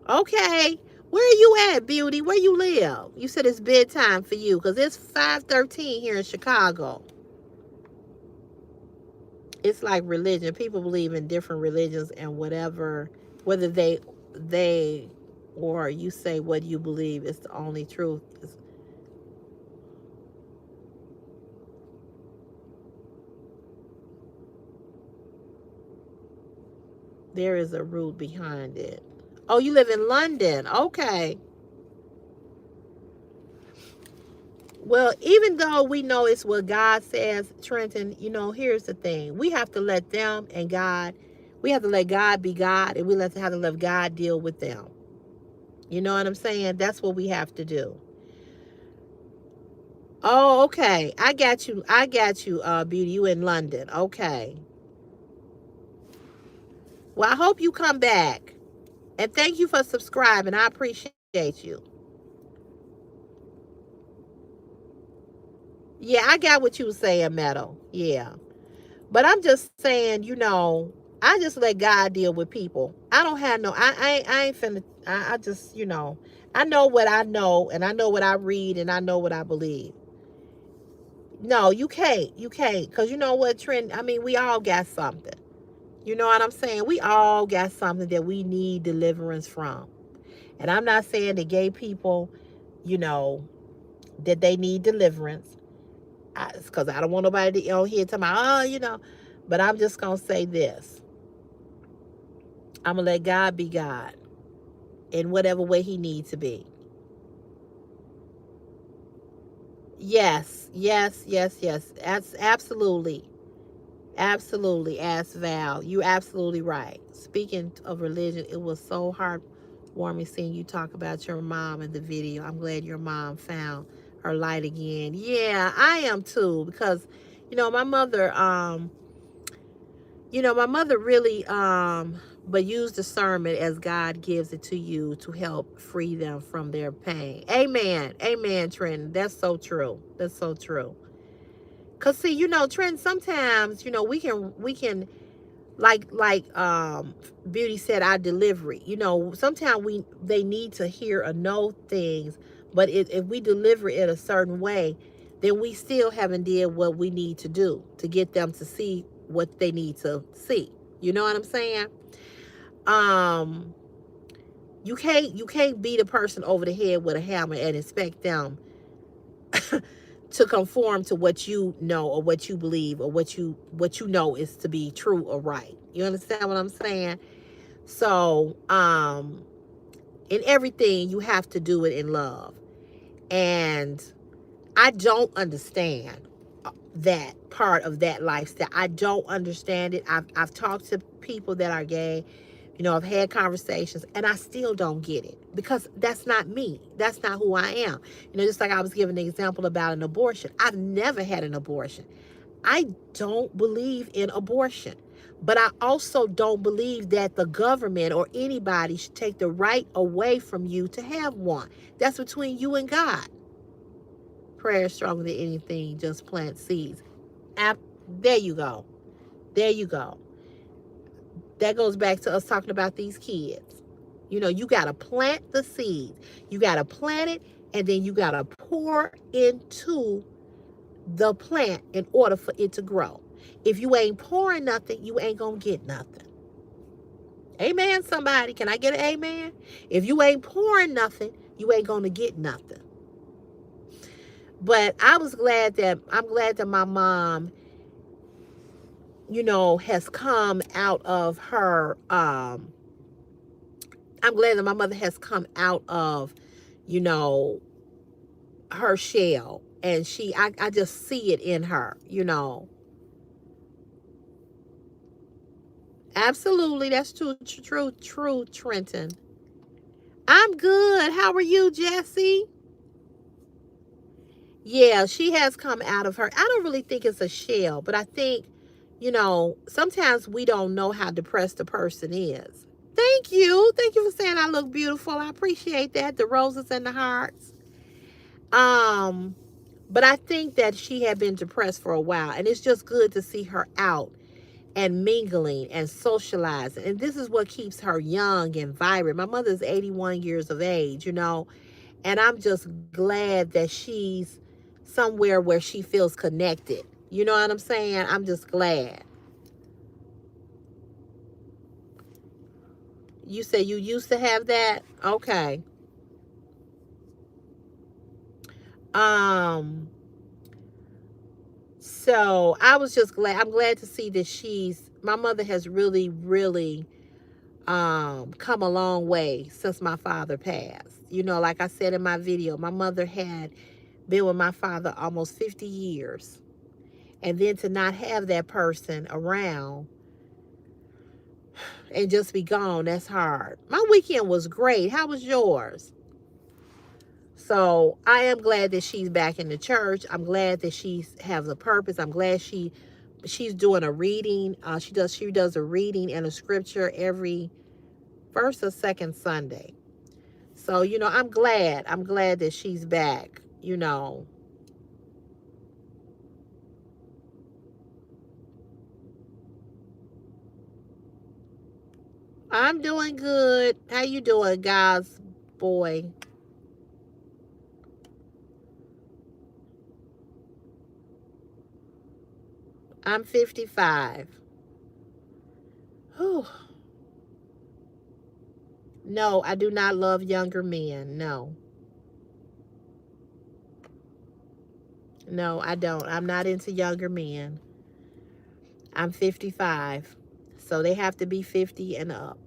Okay. Where are you at, Beauty? Where you live? You said it's bedtime for you because it's 5:13 here in Chicago. It's like religion. People believe in different religions and whatever, whether they or you say what you believe is the only truth. There is a root behind it. Oh, you live in London. Okay. Well, even though we know it's what God says, Trenton, you know, here's the thing. We have to let them and God, we have to let God be God, and we have to let God deal with them. You know what I'm saying? That's what we have to do. Oh, okay. I got you. I got you, Beauty. You in London. Okay. Well, I hope you come back. And thank you for subscribing. I appreciate you. Yeah, I got what you were saying, Meadow. Yeah. But I'm just saying, you know, I just let God deal with people. I don't have no, I ain't finna, I just, you know, I know what I know, and I know what I read, and I know what I believe. No, you can't, because you know what, Trent, I mean, we all got something. You know what I'm saying? We all got something that we need deliverance from. And I'm not saying that gay people, you know, that they need deliverance. Because I don't want nobody to, you know, hear talking about, oh, you know. But I'm just going to say this. I'm going to let God be God in whatever way he needs to be. Yes, yes, yes, yes. That's absolutely, absolutely. Ask Val. You're absolutely right. Speaking of religion, it was so heartwarming seeing you talk about your mom in the video. I'm glad your mom found her light again. Yeah, I am too, because, you know, my mother really but use discernment as God gives it to you to help free them from their pain. Amen. Amen, Trent. That's so true. That's so true. Cause see, you know, Trent, sometimes, you know, we can like Beauty said, our delivery. You know, sometimes they need to hear or know things, but if we deliver it a certain way, then we still haven't did what we need to do to get them to see what they need to see. You know what I'm saying? Um, you can't beat a person over the head with a hammer and expect them to conform to what you know or what you believe or what you know is to be true or right. You understand what I'm saying? So, in everything you have to do it in love. And I don't understand that part of that lifestyle. I don't understand it. I've talked to people that are gay. You know, I've had conversations and I still don't get it because that's not me. That's not who I am. You know, just like I was giving an example about an abortion. I've never had an abortion. I don't believe in abortion. But I also don't believe that the government or anybody should take the right away from you to have one. That's between you and God. Prayer is stronger than anything. Just plant seeds. There you go. There you go. That goes back to us talking about these kids. You know, you got to plant the seed. You got to plant it, and then you got to pour into the plant in order for it to grow. If you ain't pouring nothing, you ain't going to get nothing. Amen, somebody. Can I get an amen? If you ain't pouring nothing, you ain't going to get nothing. But I'm glad that my mom, you know, has come out of her, I'm glad that my mother has come out of, you know, her shell. And I just see it in her, you know. Absolutely. That's true, Trenton. I'm good. How are you, Jesse? Yeah, she has come out of her. I don't really think it's a shell, but I think, you know, sometimes we don't know how depressed a person is. Thank you. Thank you for saying I look beautiful. I appreciate that. The roses and the hearts. But I think that she had been depressed for a while, and it's just good to see her out and mingling and socializing. And this is what keeps her young and vibrant. My mother's 81 years of age, you know, and I'm just glad that she's somewhere where she feels connected. You know what I'm saying? I'm just glad. You say you used to have that? Okay. Um, so I was just glad. I'm glad to see that my mother has really, really come a long way since my father passed. You know, like I said in my video, my mother had been with my father almost 50 years. And then to not have that person around and just be gone, that's hard. My weekend was great. How was yours? So I am glad that she's back in the church. I'm glad that she has a purpose. I'm glad she's doing a reading. She does a reading and a scripture every first or second Sunday. So, you know, I'm glad that she's back, you know. I'm doing good. How you doing, guys? Boy. I'm 55. Whew. No, I do not love younger men. No. No, I don't. I'm not into younger men. I'm 55. So they have to be 50 and up.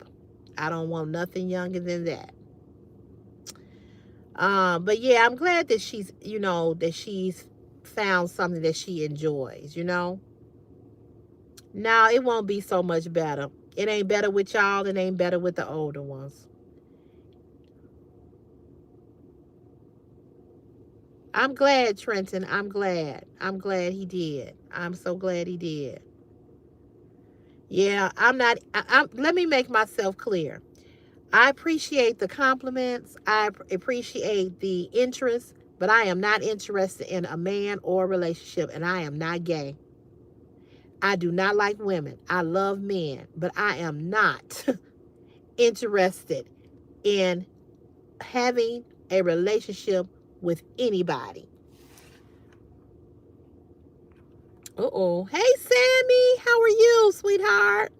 I don't want nothing younger than that. But yeah, I'm glad that she's, you know, that she's found something that she enjoys, you know. Now it won't be so much better. It ain't better with y'all. It ain't better with the older ones. I'm glad, Trenton. I'm glad. I'm glad he did. I'm so glad he did. Yeah, I'm not. Let me make myself clear. I appreciate the compliments. I appreciate the interest, but I am not interested in a man or a relationship, and I am not gay. I do not like women. I love men, but I am not interested in having a relationship with anybody. Uh-oh. Hey, Sammy. How are you, sweetheart?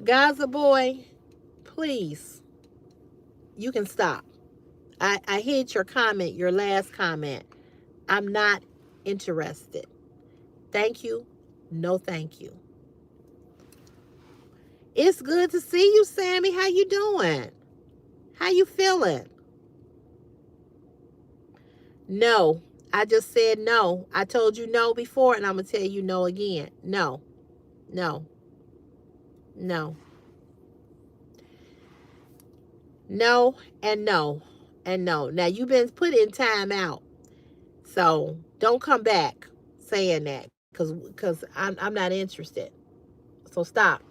Gaza boy, please, you can stop. I hit your comment, your last comment. I'm not interested. Thank you. No, thank you. It's good to see you, Sammy. How you doing? How you feeling? No. I just said no. I told you no before, and I'm going to tell you no again. No. No. No. No and no and no. Now, you've been put in time out. So don't come back saying that because I'm not interested. So stop.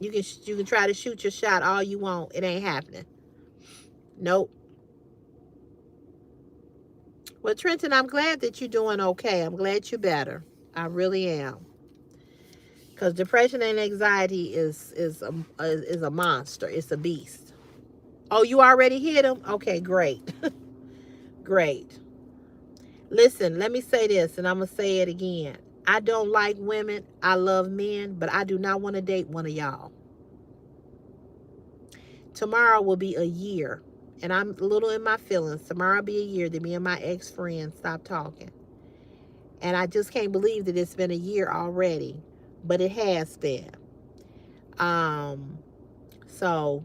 You can try to shoot your shot all you want. It ain't happening. Nope. Well, Trenton, I'm glad that you're doing okay. I'm glad you're better. I really am. Because depression and anxiety is a monster. It's a beast. Oh, you already hit him? Okay, great. Great. Listen, let me say this, and I'm going to say it again. I don't like women. I love men, but I do not want to date one of y'all. Tomorrow will be a year, and I'm a little in my feelings. Tomorrow will be a year that me and my ex-friend stopped talking. And I just can't believe that it's been a year already, but it has been. Um, so,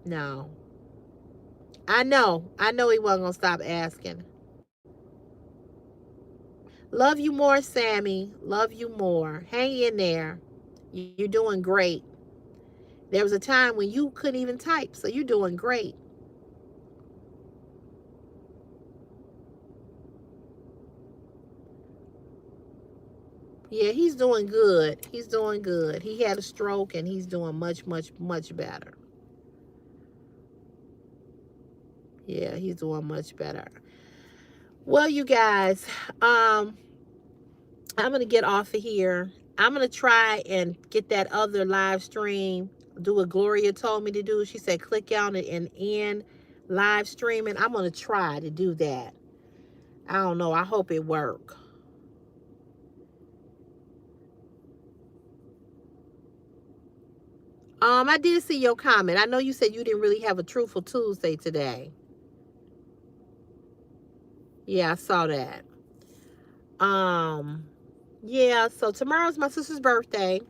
no. I know he wasn't gonna stop asking. Love you more, Sammy. Love you more. Hang in there. You're doing great. There was a time when you couldn't even type, so you're doing great. Yeah, he's doing good. He's doing good. He had a stroke and he's doing much, much, much better. Yeah, he's doing much better. Well, you guys, I'm gonna get off of here. I'm gonna try and get that other live stream. Do what Gloria told me to do. She said click on it and end live streaming. I'm gonna try to do that. I don't know. I hope it work. I did see your comment. I know you said you didn't really have a truthful Tuesday today. Yeah, I saw that. Um, yeah, so tomorrow's my sister's birthday,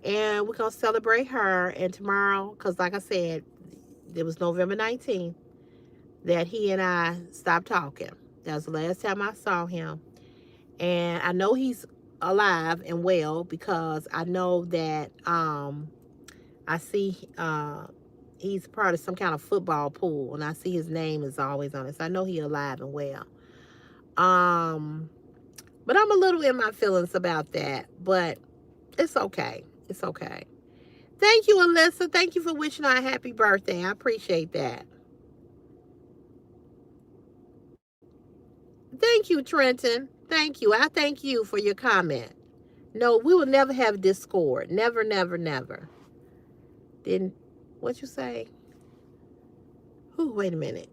and we're gonna celebrate her. And tomorrow, because like I said, it was November 19th that he and I stopped talking. That was the last time I saw him. And I know he's alive and well because I know that I see he's part of some kind of football pool, and I see his name is always on it. So I know he's alive and well. Um but I'm a little in my feelings about that, but it's okay. It's okay. Thank you, Alyssa. Thank you for wishing her a happy birthday. I appreciate that. Thank you, Trenton. Thank you. I thank you for your comment. No, we will never have discord. Never, never, never. Didn't what you say? Ooh, wait a minute.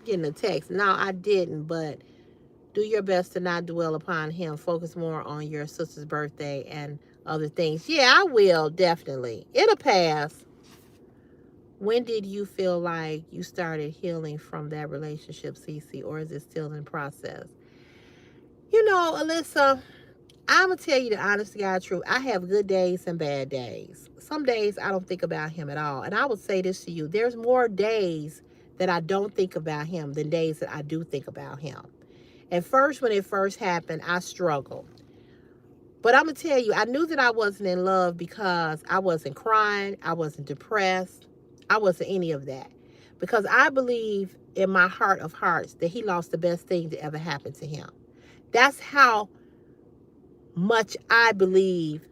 Getting a text. No, I didn't, but do your best to not dwell upon him. Focus more on your sister's birthday and other things. Yeah, I will, definitely. It'll pass. When did you feel like you started healing from that relationship, CeCe, or is it still in process? Alyssa, I'm going to tell you the honest to God truth. I have good days and bad days. Some days I don't think about him at all. And I would say this to you. There's more days that I don't think about him than days that I do think about him. At first, when it first happened, I struggled. But I'm going to tell you, I knew that I wasn't in love because I wasn't crying. I wasn't depressed. I wasn't any of that. Because I believe in my heart of hearts that he lost the best thing that ever happened to him. That's how much I believe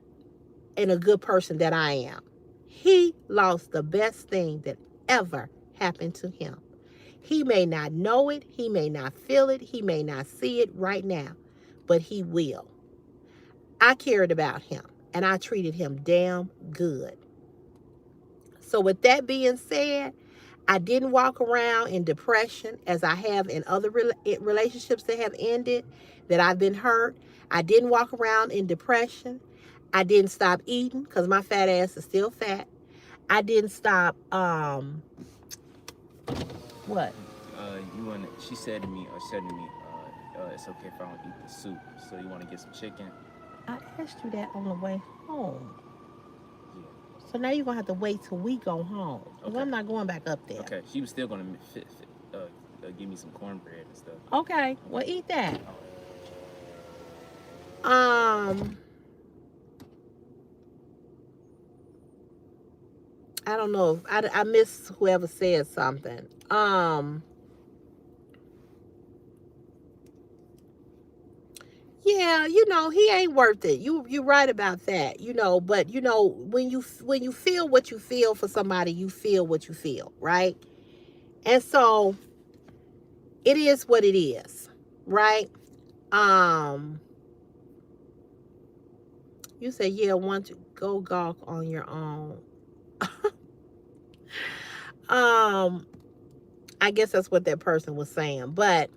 in a good person that I am. He lost the best thing that ever happened to him. He may not know it, he may not feel it, he may not see it right now, but he will. I cared about him and I treated him damn good. So, with that being said, I didn't walk around in depression as I have in other relationships that have ended, that I've been hurt. I didn't walk around in depression. I didn't stop eating because my fat ass is still fat. I didn't stop, what? She said to me, it's okay if I don't eat the soup. So you want to get some chicken? I asked you that on the way home. Yeah. So now you're going to have to wait till we go home. Because Okay. I'm not going back up there. Okay. She was still going to give me some cornbread and stuff. Okay, well, eat that. All I don't know. I miss whoever said something. Yeah, he ain't worth it. You right about that. But when you feel what you feel for somebody, you feel what you feel, right? And so it is what it is, right? Um, you say, yeah, want to go golf on your own. um, I guess that's what that person was saying. But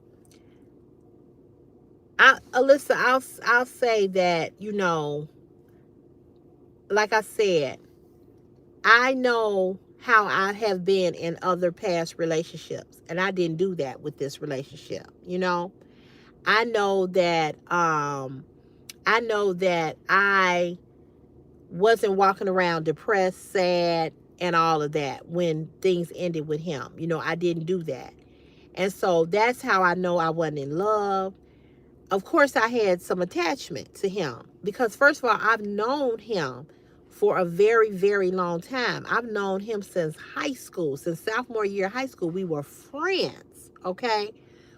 Alyssa, I'll say that, like I said, I know how I have been in other past relationships, and I didn't do that with this relationship. I know that I wasn't walking around depressed, sad, and all of that when things ended with him. I didn't do that. And so that's how I know I wasn't in love. Of course, I had some attachment to him because, first of all, I've known him for a very, very long time. I've known him since high school, since sophomore year of high school. We were friends, okay?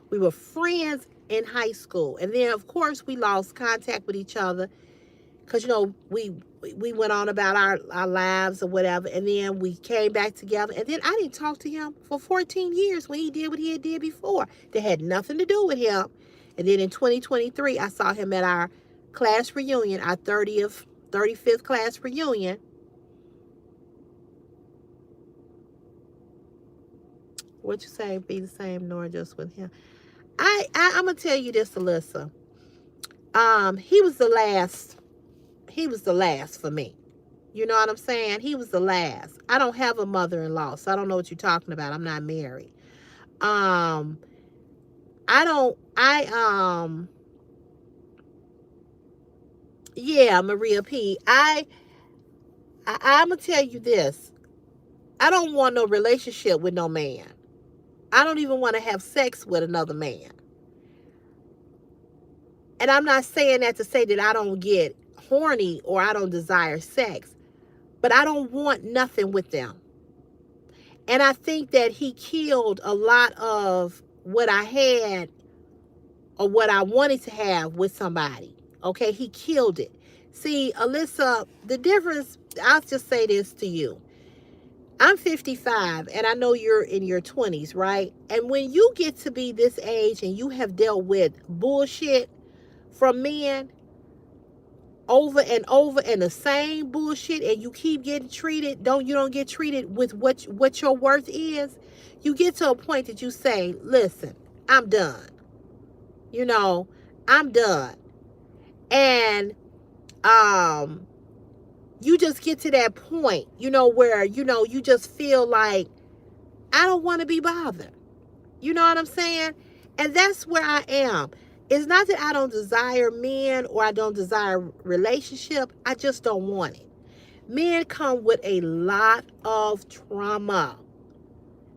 We were friends in high school. And then, of course, we lost contact with each other because, we went on about our lives or whatever. And then we came back together. And then I didn't talk to him for 14 years when he did what he had did before. That had nothing to do with him. And then in 2023, I saw him at our class reunion, our 35th class reunion. What you say? Be the same, nor just with him. I'm gonna tell you this, Alyssa. He was the last. He was the last for me. You know what I'm saying? He was the last. I don't have a mother-in-law, so I don't know what you're talking about. I'm not married. Um, I don't. Yeah, Maria P. I'm gonna tell you this. I don't want no relationship with no man. I don't even want to have sex with another man. And I'm not saying that to say that I don't get horny or I don't desire sex, but I don't want nothing with them. And I think that he killed a lot of what I had or what I wanted to have with somebody. Okay, he killed it. See, Alyssa, the difference, I'll just say this to you. I'm 55 and I know you're in your 20s, right? And when you get to be this age and you have dealt with bullshit from men over and over and the same bullshit, and you keep getting treated, you don't get treated with what your worth is, you get to a point that you say, listen, I'm done. I'm done. And you just get to that point, where you just feel like I don't want to be bothered. You know what I'm saying? And that's where I am. It's not that I don't desire men or I don't desire relationship. I just don't want it. Men come with a lot of trauma.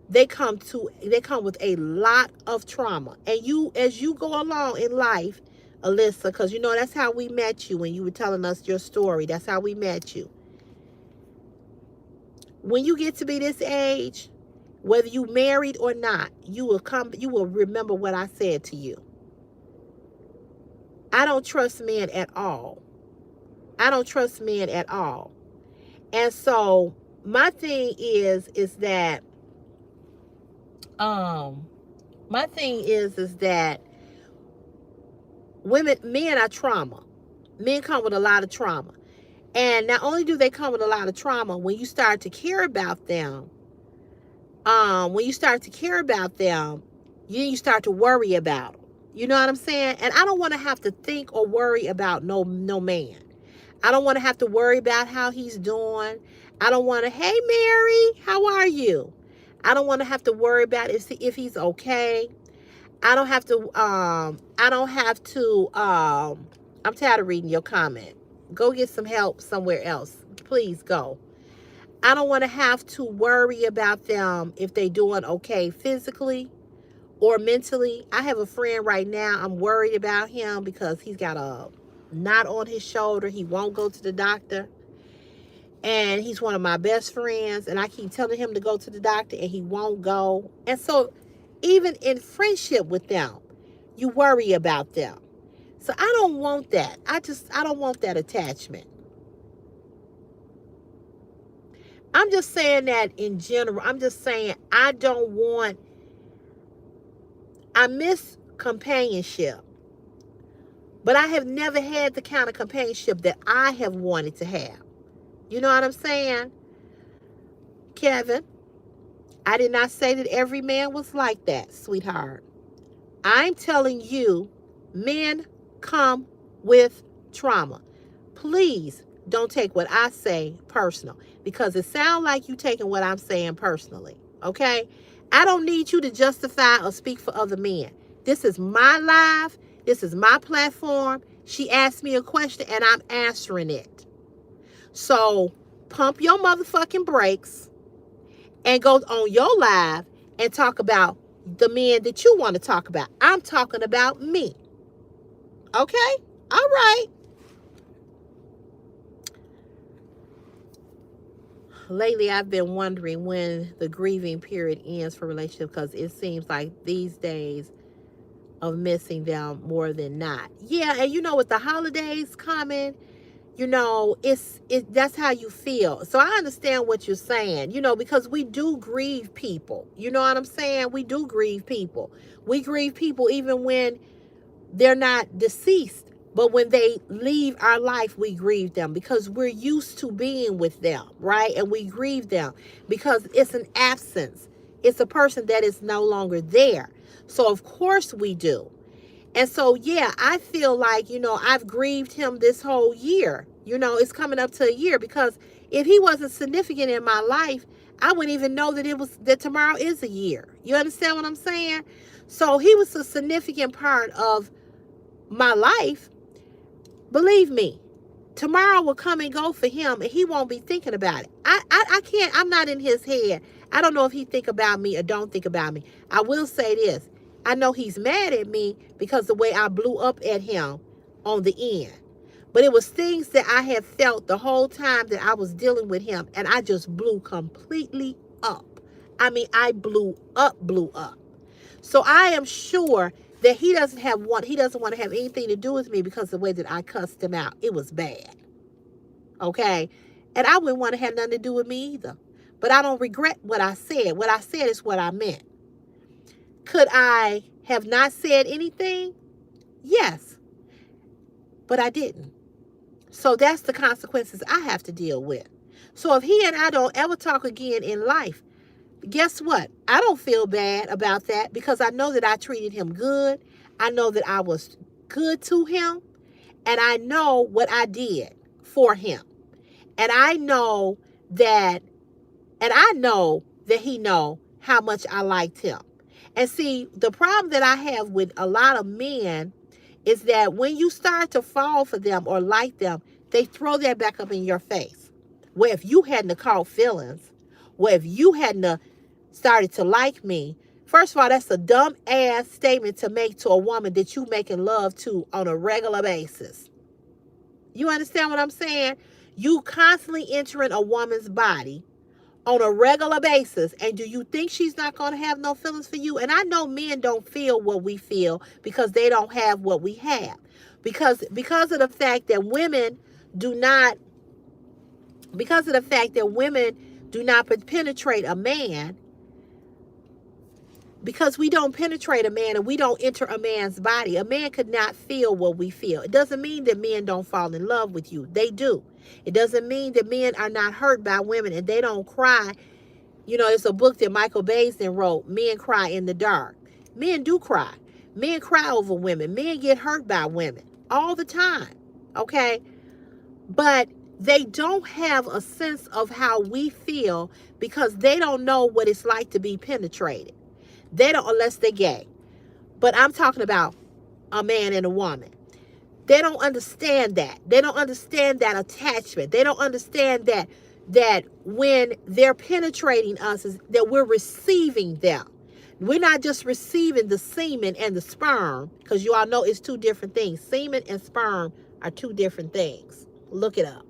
They come with a lot of trauma. And as you go along in life, Alyssa, because that's how we met you when you were telling us your story. That's how we met you. When you get to be this age, whether you married or not, you will remember what I said to you. I don't trust men at all. I don't trust men at all. And so my thing is that men are trauma. Men come with a lot of trauma. And not only do they come with a lot of trauma, when you start to care about them, you start to worry about them. You know what I'm saying? And I don't want to have to think or worry about no man. I don't want to have to worry about how he's doing. I don't want to, hey Mary, how are you? I don't want to have to worry about if he's okay. I don't have to I'm tired of reading your comment. Go get some help somewhere else. Please go. I don't want to have to worry about them if they're doing okay physically or mentally. I have a friend right now. I'm worried about him because he's got a knot on his shoulder. He won't go to the doctor. And he's one of my best friends. And I keep telling him to go to the doctor and he won't go. And so even in friendship with them, you worry about them. So I don't want that. I don't want that attachment. I'm just saying that in general. I'm just saying I miss companionship. But I have never had the kind of companionship that I have wanted to have. You know what I'm saying? Kevin, I did not say that every man was like that, sweetheart. I'm telling you, men come with trauma. Please don't take what I say personal, because it sounds like you taking what I'm saying personally, okay? I don't need you to justify or speak for other men. This is my life. This is my platform. She asked me a question and I'm answering it. So pump your motherfucking brakes and go on your live and talk about the men that you want to talk about. I'm talking about me. Okay? All right. Lately, I've been wondering when the grieving period ends for relationships, because it seems like these days of missing them more than not. Yeah, and you know, with the holidays coming, you know, that's how you feel. So I understand what you're saying, you know, because we do grieve people. You know what I'm saying? We do grieve people. We grieve people even when they're not deceased. But when they leave our life, we grieve them because we're used to being with them, right? And we grieve them because it's an absence. It's a person that is no longer there. So of course we do. And so, yeah, I feel like, you know, I've grieved him this whole year. You know, it's coming up to a year, because if he wasn't significant in my life, I wouldn't even know that tomorrow is a year. You understand what I'm saying? So he was a significant part of my life. Believe me, tomorrow will come and go for him and he won't be thinking about it. I can't, I'm not in his head. I don't know if he think about me or don't think about me. I will say this. I know he's mad at me because the way I blew up at him on the end. But it was things that I had felt the whole time that I was dealing with him, and I just blew completely up. I mean, I blew up. So I am sure that he doesn't want to have anything to do with me because of the way that I cussed him out. It was bad. Okay? And I wouldn't want to have nothing to do with me either. But I don't regret what I said. What I said is what I meant. Could I have not said anything? Yes. But I didn't. So that's the consequences I have to deal with. So if he and I don't ever talk again in life, guess what? I don't feel bad about that, because I know that I treated him good. I know that I was good to him. And I know what I did for him. And I know that he know how much I liked him. And see, the problem that I have with a lot of men is that when you start to fall for them or like them, they throw that back up in your face. Well, if you hadn't caught feelings, well, if you hadn't started to like me, first of all, that's a dumb ass statement to make to a woman that you making love to on a regular basis. You understand what I'm saying? You constantly entering a woman's body on a regular basis, and do you think she's not going to have no feelings for you? And I know men don't feel what we feel because they don't have what we have, because of the fact that women do not penetrate a man, because we don't penetrate a man and we don't enter a man's body. A man could not feel what we feel. It doesn't mean that men don't fall in love with you. They do. It doesn't mean that men are not hurt by women and they don't cry. You know, it's a book that Michael Baisden wrote, Men Cry in the Dark. Men do cry. Men cry over women. Men get hurt by women all the time. Okay? But they don't have a sense of how we feel because they don't know what it's like to be penetrated. They don't, unless they're gay. But I'm talking about a man and a woman. They don't understand that. They don't understand that attachment. They don't understand that when they're penetrating us, is that we're receiving them. We're not just receiving the semen and the sperm, because you all know it's two different things. Semen and sperm are two different things. Look it up.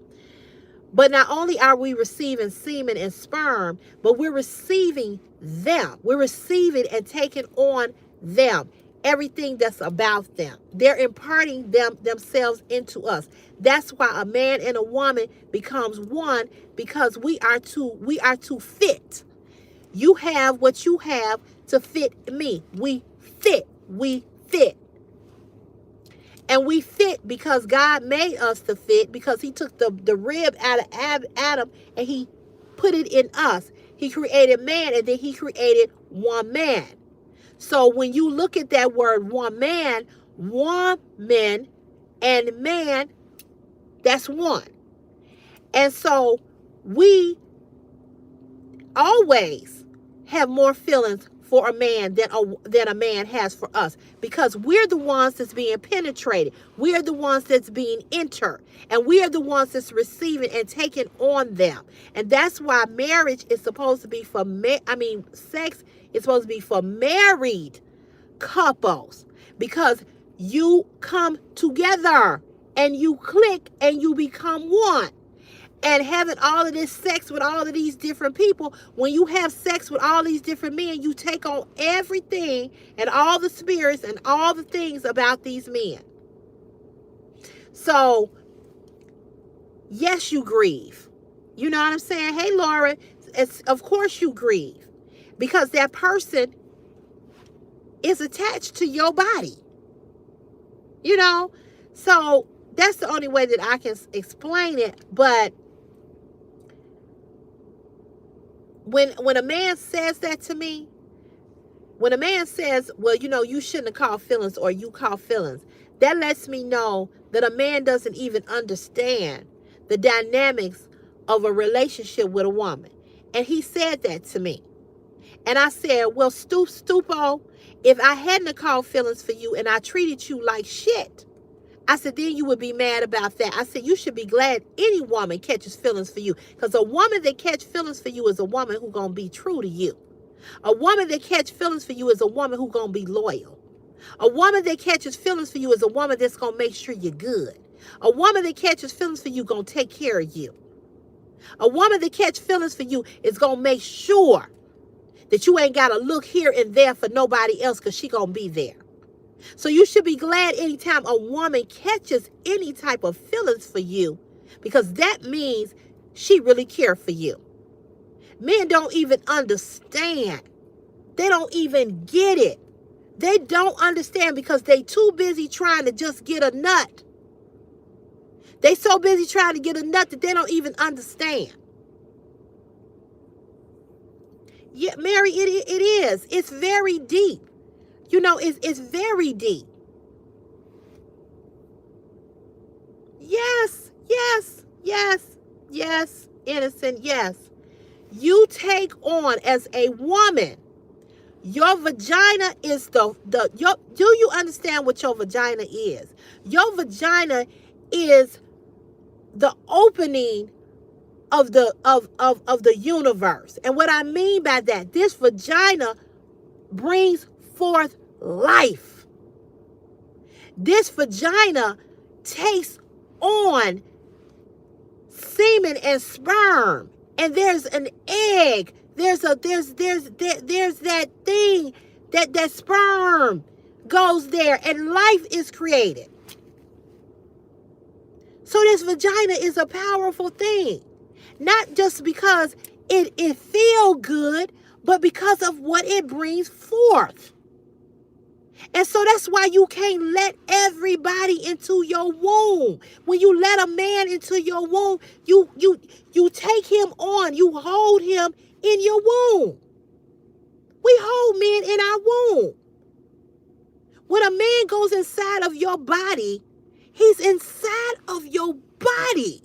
But not only are we receiving semen and sperm, but we're receiving them. We're receiving and taking on them. Everything that's about them. They're imparting themselves into us. That's why a man and a woman becomes one, because we are to fit. You have what you have to fit me. We fit. We fit. And we fit because God made us to fit, because he took the rib out of Adam and he put it in us. He created man, and then he created one man. So when you look at that word one man, woman, and man, that's one. And so we always have more feelings for a man than a man has for us, because we're the ones that's being penetrated. We are the ones that's being entered, and we are the ones that's receiving and taking on them. And that's why marriage is supposed to be for sex is supposed to be for married couples, because you come together and you click and you become one. And having all of this sex with all of these different people, when you have sex with all these different men, you take on everything and all the spirits and all the things about these men. So, yes, you grieve. You know what I'm saying? Hey, Laura, of course you grieve, because that person is attached to your body. You know? So, that's the only way that I can explain it. But when a man says that to me, when a man says, well, you shouldn't have called feelings, or you call feelings, that lets me know that a man doesn't even understand the dynamics of a relationship with a woman. And he said that to me. And I said, well, Stupo, if I hadn't called feelings for you and I treated you like shit, I said, then you would be mad about that. I said, you should be glad any woman catches feelings for you, because a woman that catch feelings for you is a woman who's going to be true to you. A woman that catch feelings for you is a woman who's going to be loyal. A woman that catches feelings for you is a woman that's going to make sure you're good. A woman that catches feelings for you going to take care of you. A woman that catches feelings for you is going to make sure that you ain't got to look here and there for nobody else, because she going to be there. So you should be glad anytime a woman catches any type of feelings for you, because that means she really cares for you. Men don't even understand. They don't even get it. They don't understand, because they too busy trying to just get a nut. They so busy trying to get a nut that they don't even understand. Yeah, Mary, it is. It's very deep. It's very deep. Yes, innocent, yes. You take on, as a woman, your vagina is do you understand what your vagina is? Your vagina is the opening of the universe. And what I mean by that, this vagina brings forth life. This vagina takes on semen and sperm, and there's an egg. There's that thing that sperm goes there, and life is created. So this vagina is a powerful thing, not just because it feel good, but because of what it brings forth. And so that's why you can't let everybody into your womb. When you let a man into your womb, you take him on, you hold him in your womb. We hold men in our womb. When a man goes inside of your body, he's inside of your body.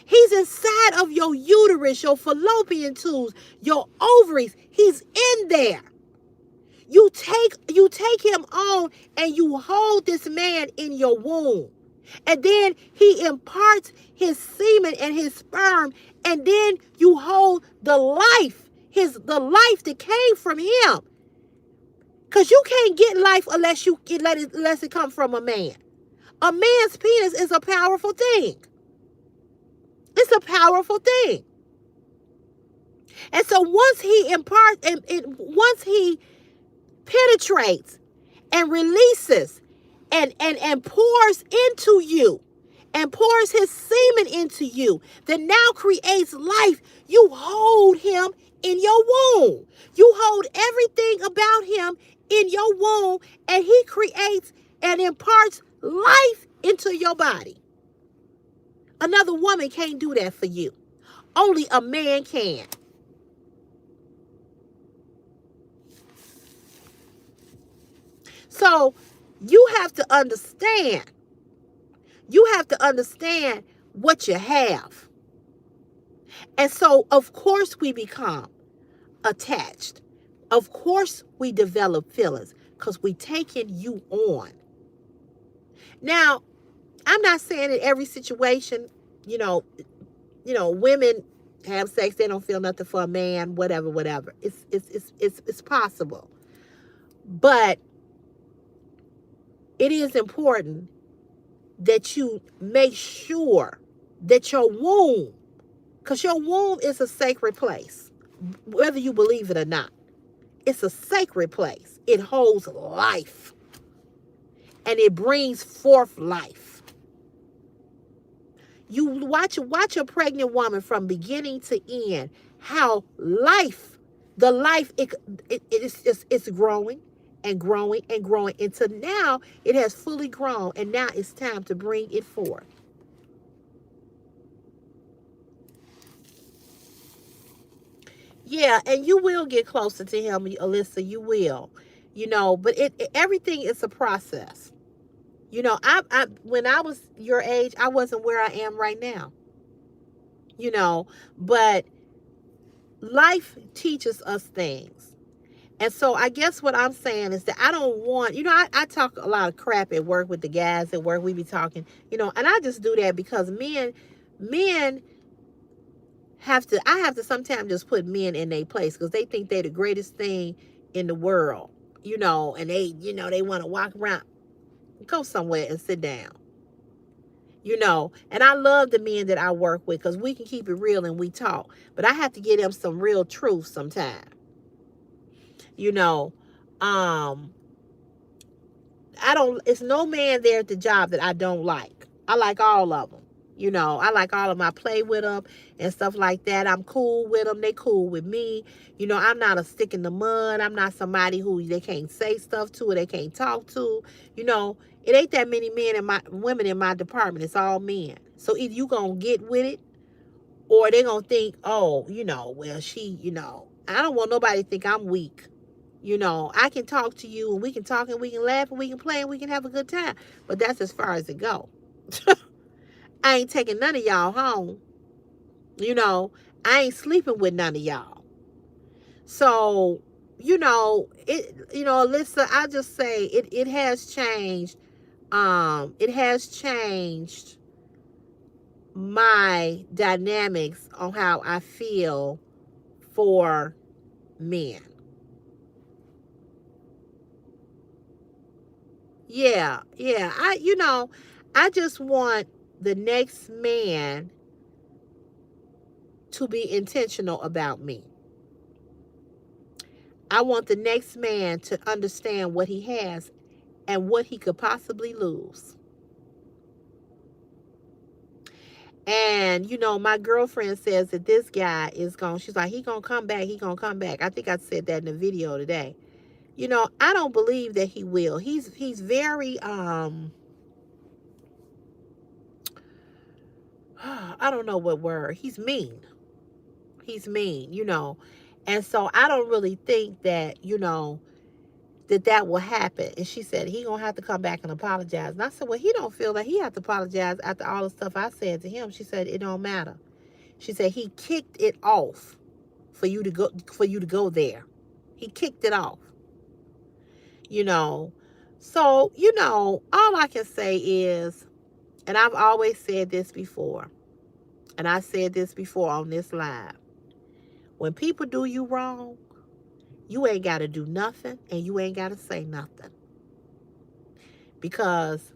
He's inside of your uterus, your fallopian tubes, your ovaries. He's in there. You take him on and you hold this man in your womb. And then he imparts his semen and his sperm, and then you hold the life that came from him. Because you can't get life unless it come from a man. A man's penis is a powerful thing. It's a powerful thing. And so once he imparts, once he penetrates and releases and pours into you and pours his semen into you, that now creates life, you hold him in your womb. You hold everything about him in your womb, and he creates and imparts life into your body. Another woman can't do that for you. Only a man can. So you have to understand. You have to understand what you have. And so, of course, we become attached. Of course, we develop feelings because we taking you on. Now, I'm not saying in every situation, you know, women have sex, they don't feel nothing for a man, whatever. It's possible. But it is important that you make sure that your womb, because your womb is a sacred place, whether you believe it or not. It's a sacred place. It holds life. And it brings forth life. You watch a pregnant woman from beginning to end, how the life, it's growing and growing and growing until now it has fully grown, and now it's time to bring it forth. Yeah, and you will get closer to him, Alyssa, you will. But everything is a process. I when I was your age, I wasn't where I am right now. But life teaches us things. And so I guess what I'm saying is that I don't want, I talk a lot of crap at work with the guys at work. We be talking, and I just do that because men I have to sometimes just put men in their place because they think they're the greatest thing in the world, and they want to walk around. Go somewhere and sit down. And I love the men that I work with because we can keep it real and we talk. But I have to give them some real truth sometimes. Um, it's no man there at the job that I don't like. I like all of them. I like all of them. I play with them and stuff like that. I'm cool with them. They cool with me. I'm not a stick in the mud. I'm not somebody who they can't say stuff to or they can't talk to. It ain't that many women in my department. It's all men. So either you gonna get with it or they gonna think, oh, well, I don't want nobody to think I'm weak. I can talk to you and we can talk and we can laugh and we can play and we can have a good time. But that's as far as it go. I ain't taking none of y'all home. I ain't sleeping with none of y'all. So, Alyssa, I just say it has changed. It has changed my dynamics on how I feel for men. Yeah. I just want the next man to be intentional about me. I want the next man to understand what he has and what he could possibly lose. And, my girlfriend says that this guy she's like, he gonna come back. I think I said that in the video today. I don't believe that he will. He's very, I don't know what word. He's mean. And so I don't really think that, that will happen. And she said, he gonna have to come back and apologize. And I said, well, he don't feel that he have to apologize after all the stuff I said to him. She said, it don't matter. She said, he kicked it off for you to go there. He kicked it off. So, all I can say is, and I've always said this before, and I said this before on this live, when people do you wrong, You ain't got to do nothing and you ain't got to say nothing. Because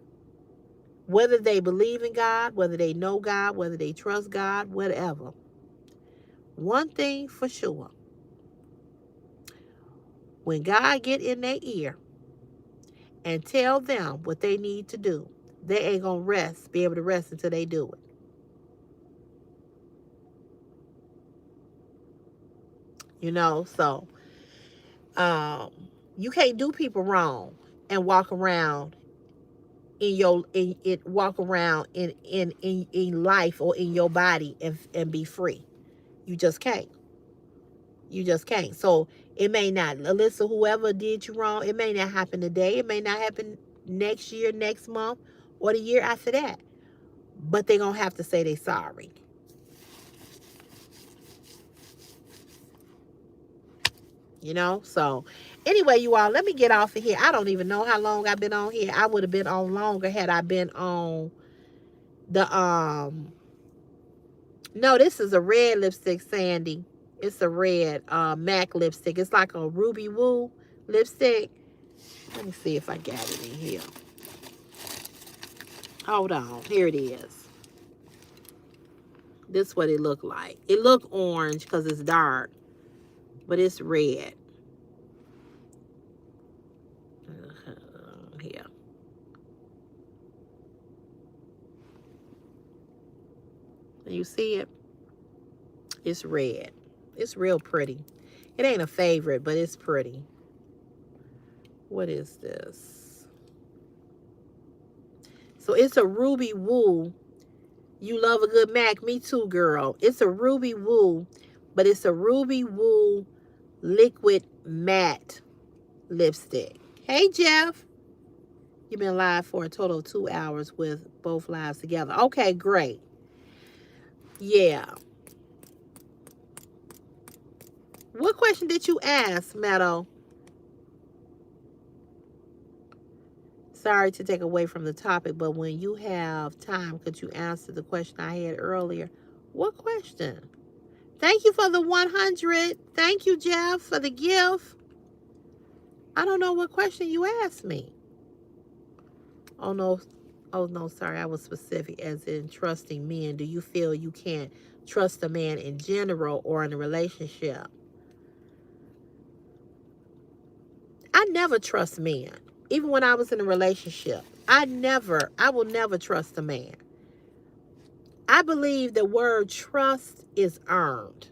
whether they believe in God, whether they know God, whether they trust God, whatever, one thing for sure, when God get in their ear and tell them what they need to do, they ain't going to be able to rest until they do it. You know, so you can't do people wrong and walk around in life or in your body and be free. You just can't. You just can't. So it may not, Alyssa, whoever did you wrong, it may not happen today. It may not happen next year, next month, or the year after that. But they're going to have to say they're sorry. You know? So anyway, you all, let me get off of here. I don't even know how long I've been on here. I would have been on longer had I been on the no, this is a red lipstick, Sandy. It's a red MAC lipstick. It's like a Ruby Woo lipstick. Let me see if I got it in here. Hold on. Here it is. This is what it looked like. It looked orange because it's dark, but it's red. Here. You see it? It's red. It's real pretty. It ain't a favorite, but it's pretty. What is this? So it's a Ruby Woo. You love a good MAC. Me too, girl. It's a Ruby Woo, but it's a Ruby Woo liquid matte lipstick. Hey, Jeff. You've been live for a total of 2 hours with both lives together. Okay, great. Yeah. What question did you ask, Meadow? Sorry to take away from the topic, but when you have time, could you answer the question I had earlier? What question? Thank you for the 100. Thank you, Jeff, for the gift. I don't know what question you asked me. Oh, no. Oh, no, sorry. I was specific as in trusting men. Do you feel you can't trust a man in general or in a relationship? I never trust men. Even when I was in a relationship, I will never trust a man. I believe the word trust is earned.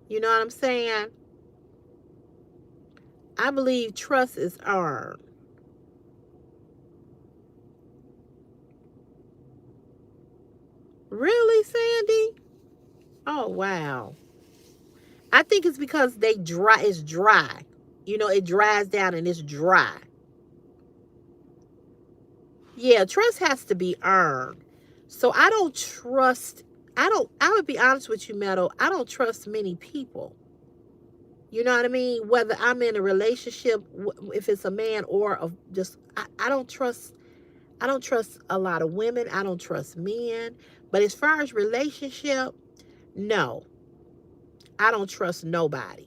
You know what I'm saying? I believe trust is earned. Really, Sandy? Oh, wow. I think it's because it's dry. You know, it dries down and it's dry. Yeah, trust has to be earned. So I don't trust, I would be honest with you, Meadow, I don't trust many people. You know what I mean? Whether I'm in a relationship, if it's a man or I don't trust a lot of women. I don't trust men. But as far as relationship, no, I don't trust nobody.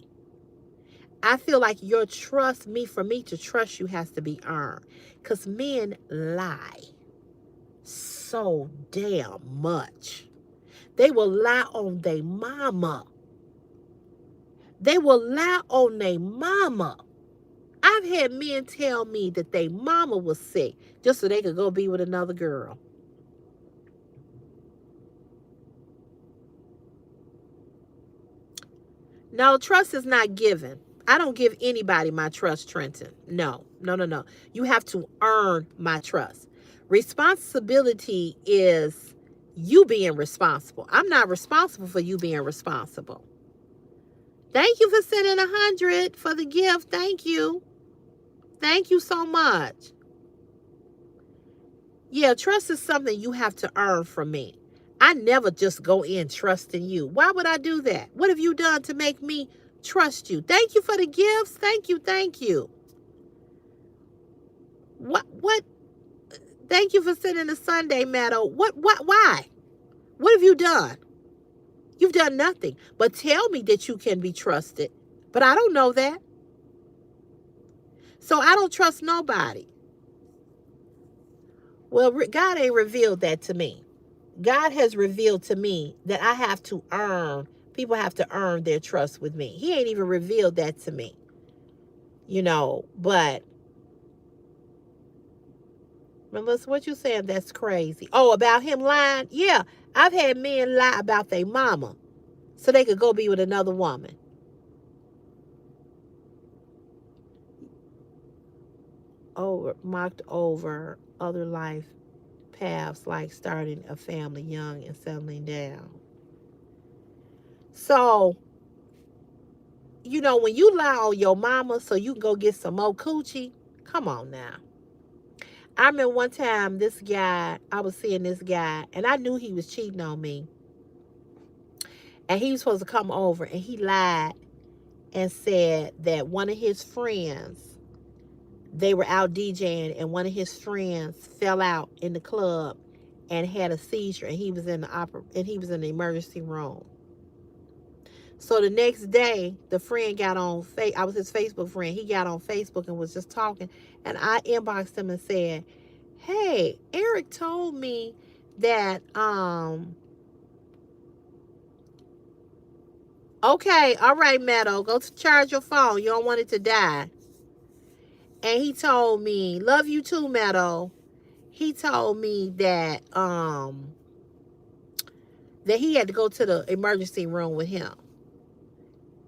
I feel like for me to trust you has to be earned. Because men lie so damn much. They will lie on their mama. They will lie on their mama. I've had men tell me that their mama was sick just so they could go be with another girl. No, trust is not given. I don't give anybody my trust, Trenton. No. You have to earn my trust. Responsibility is you being responsible. I'm not responsible for you being responsible. Thank you for sending 100 for the gift. Thank you. Thank you so much. Yeah, trust is something you have to earn from me. I never just go in trusting you. Why would I do that? What have you done to make me trust you? Thank you for the gifts. Thank you. What? Thank you for sending a Sunday, Meadow. Why? What have you done? You've done nothing. But tell me that you can be trusted. But I don't know that. So I don't trust nobody. Well, God ain't revealed that to me. God has revealed to me that I have to earn, people have to earn their trust with me. He ain't even revealed that to me, but Melissa, what you saying? That's crazy. Oh, about him lying? Yeah, I've had men lie about their mama so they could go be with another woman. Mocked over other life paths like starting a family young and settling down. So, when you lie on your mama so you can go get some more coochie, come on now. I remember one time I was seeing this guy, and I knew he was cheating on me. And he was supposed to come over, and he lied and said that one of his friends, they were out DJing, and one of his friends fell out in the club and had a seizure, and he was in the emergency room. So the next day, the friend got on, I was his Facebook friend, he got on Facebook and was just talking, and I inboxed him and said, hey, Eric told me that, okay, all right, Meadow, go to charge your phone, you don't want it to die. And he told me, love you too, Meadow. He told me that he had to go to the emergency room with him.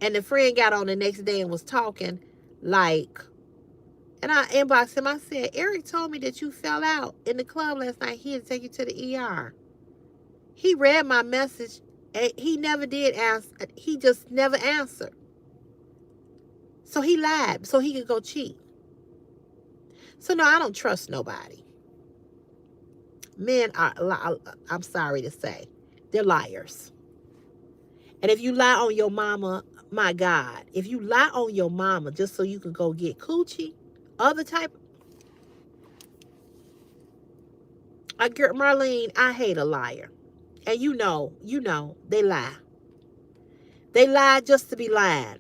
And the friend got on the next day and was talking like, and I inboxed him. I said, Eric told me that you fell out in the club last night. He had to take you to the ER. He read my message and he never did answer. He just never answered. So he lied so he could go cheat. So no, I don't trust nobody. Men are, I'm sorry to say, they're liars. And if you lie on your mama, my God, if you lie on your mama just so you can go get coochie, other type, Marlene, I hate a liar. And you know, they lie. They lie just to be lying.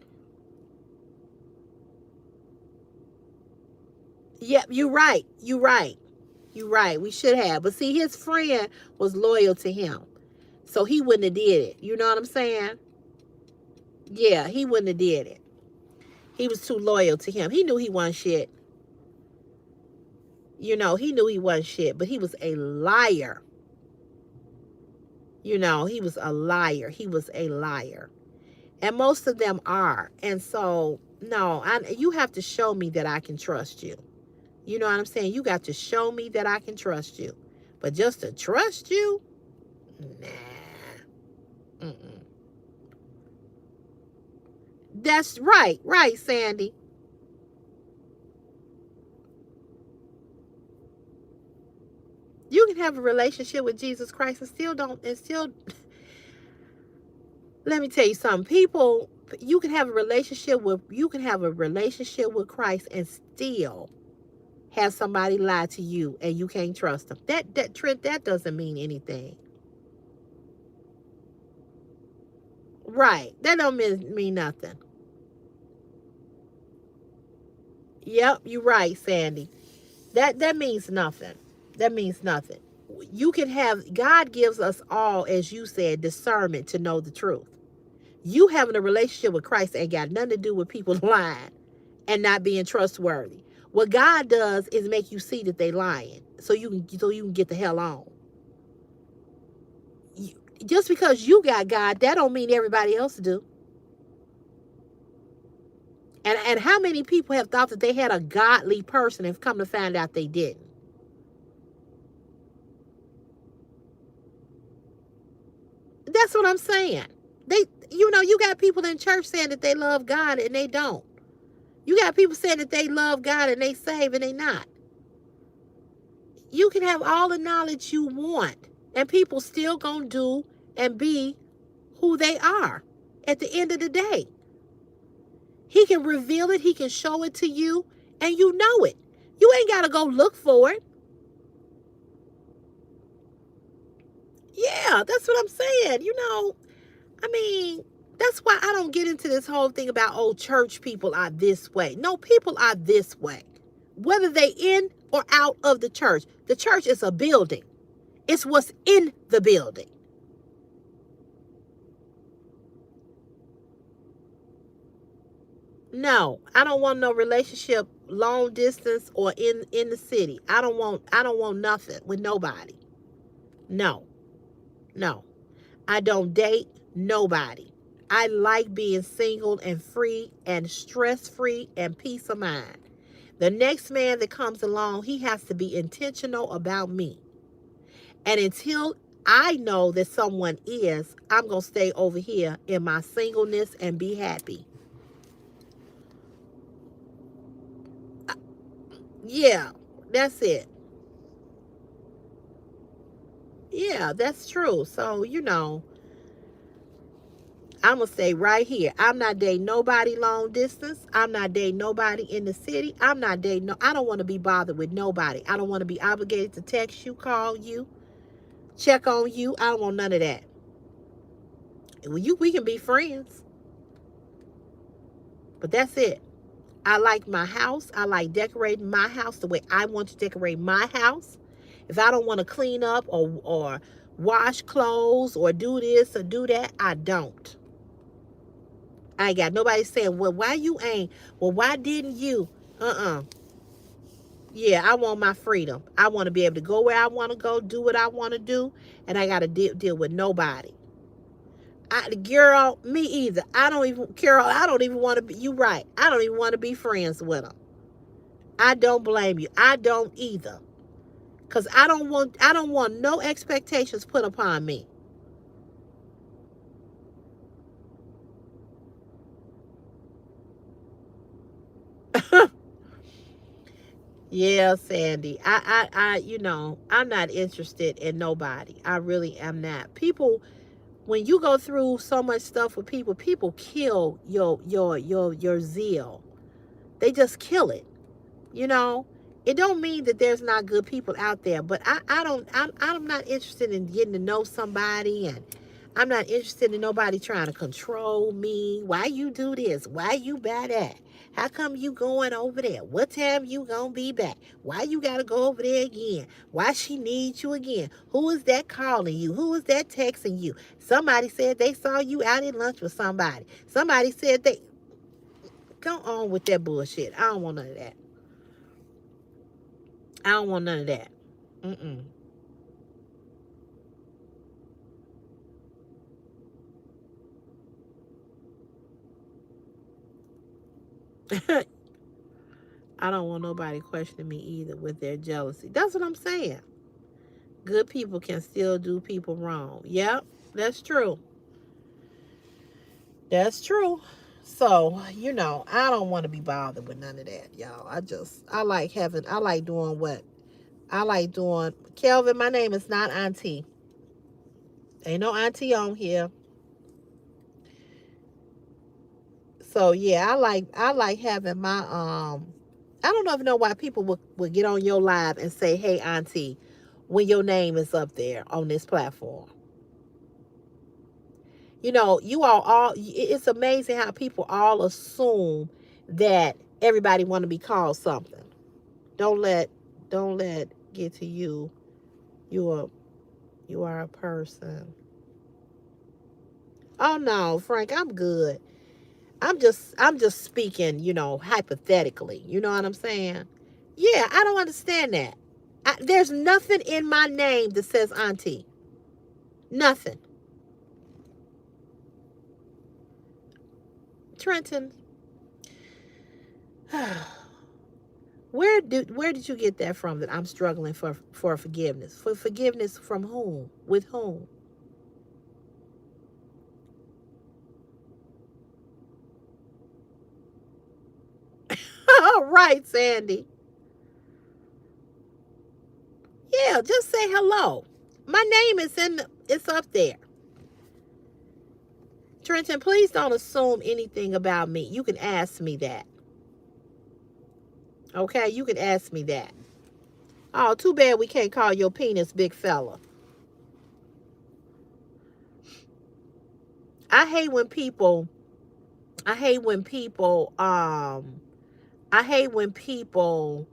Yep, you're right. You're right. You're right. We should have. But see, his friend was loyal to him. So he wouldn't have did it. You know what I'm saying? Yeah, he wouldn't have did it. He was too loyal to him. He knew he wasn't shit. He knew he wasn't shit, but he was a liar. He was a liar. He was a liar. And most of them are. And so, no, you have to show me that I can trust you. You know what I'm saying? You got to show me that I can trust you. But just to trust you? Nah. Mm-mm. That's right, Sandy. You can have a relationship with Jesus Christ and still let me tell you something. People, you can have a relationship with Christ and still have somebody lie to you and you can't trust them. That doesn't mean anything. Right. That don't mean nothing. Yep, you're right, Sandy. That means nothing. That means nothing. God gives us all, as you said, discernment to know the truth. You having a relationship with Christ ain't got nothing to do with people lying and not being trustworthy. What God does is make you see that they lying, so you can get the hell on. Just because you got God, that don't mean everybody else do. And how many people have thought that they had a godly person and come to find out they didn't? That's what I'm saying. You got people in church saying that they love God and they don't. You got people saying that they love God and they save and they not. You can have all the knowledge you want and people still gonna do and be who they are at the end of the day. He can reveal it, he can show it to you, and you know it. You ain't gotta go look for it. Yeah, that's what I'm saying. That's why I don't get into this whole thing about, oh, church people are this way. No, people are this way. Whether they in or out of the church is a building. It's what's in the building. No, I don't want no relationship long distance or in the city. I don't want nothing with nobody. No. No. I don't date nobody. I like being single and free and stress-free and peace of mind. The next man that comes along, he has to be intentional about me. And until I know that someone is, I'm going to stay over here in my singleness and be happy. Yeah, that's it. Yeah, that's true. So, I'm going to stay right here. I'm not dating nobody long distance. I'm not dating nobody in the city. I'm not dating. I don't want to be bothered with nobody. I don't want to be obligated to text you, call you, check on you. I don't want none of that. We can be friends, but that's it. I like my house. I like decorating my house the way I want to decorate my house. If I don't want to clean up or wash clothes or do this or do that, I don't. I ain't got nobody saying, well, why you ain't? Well, why didn't you? Yeah, I want my freedom. I want to be able to go where I want to go, do what I want to do, and I got to deal with nobody. Girl, me either. Carol, I don't even want to be, you right. I don't even want to be friends with them. I don't blame you. I don't either. Because I don't want no expectations put upon me. Yeah, Sandy. I'm not interested in nobody. I really am not. People, when you go through so much stuff with people kill your zeal. They just kill it. You know, it don't mean that there's not good people out there, but I'm not interested in getting to know somebody, and I'm not interested in nobody trying to control me. Why you do this? Why you buy that? How come you going over there? What time you gonna be back? Why you gotta go over there again? Why she needs you again? Who is that calling you? Who is that texting you? Somebody said they saw you out at lunch with somebody. Somebody said they... Go on with that bullshit. I don't want none of that. I don't want none of that. Mm-mm. I don't want nobody questioning me either with their jealousy. That's what I'm saying. Good people can still do people wrong. Yep, that's true. That's true. So, I don't want to be bothered with none of that, y'all. I like doing what I like doing. Kelvin, my name is not Auntie. Ain't no Auntie on here. So yeah, I like having my I don't even know why people would get on your live and say, hey Auntie, when your name is up there on this platform. You all it's amazing how people all assume that everybody want to be called something. Don't let get to you. You are a person. Oh no, Frank, I'm good. I'm just speaking, hypothetically. You know what I'm saying? Yeah, I don't understand that. There's nothing in my name that says Auntie. Nothing. Trenton, where did you get that from? That I'm struggling for forgiveness. For forgiveness from whom? With whom? All right, Sandy. Yeah, just say hello. My name is it's up there. Trenton, please don't assume anything about me. You can ask me that. Okay, you can ask me that. Oh, too bad we can't call your penis big fella. I hate when people, I hate when people, I hate when people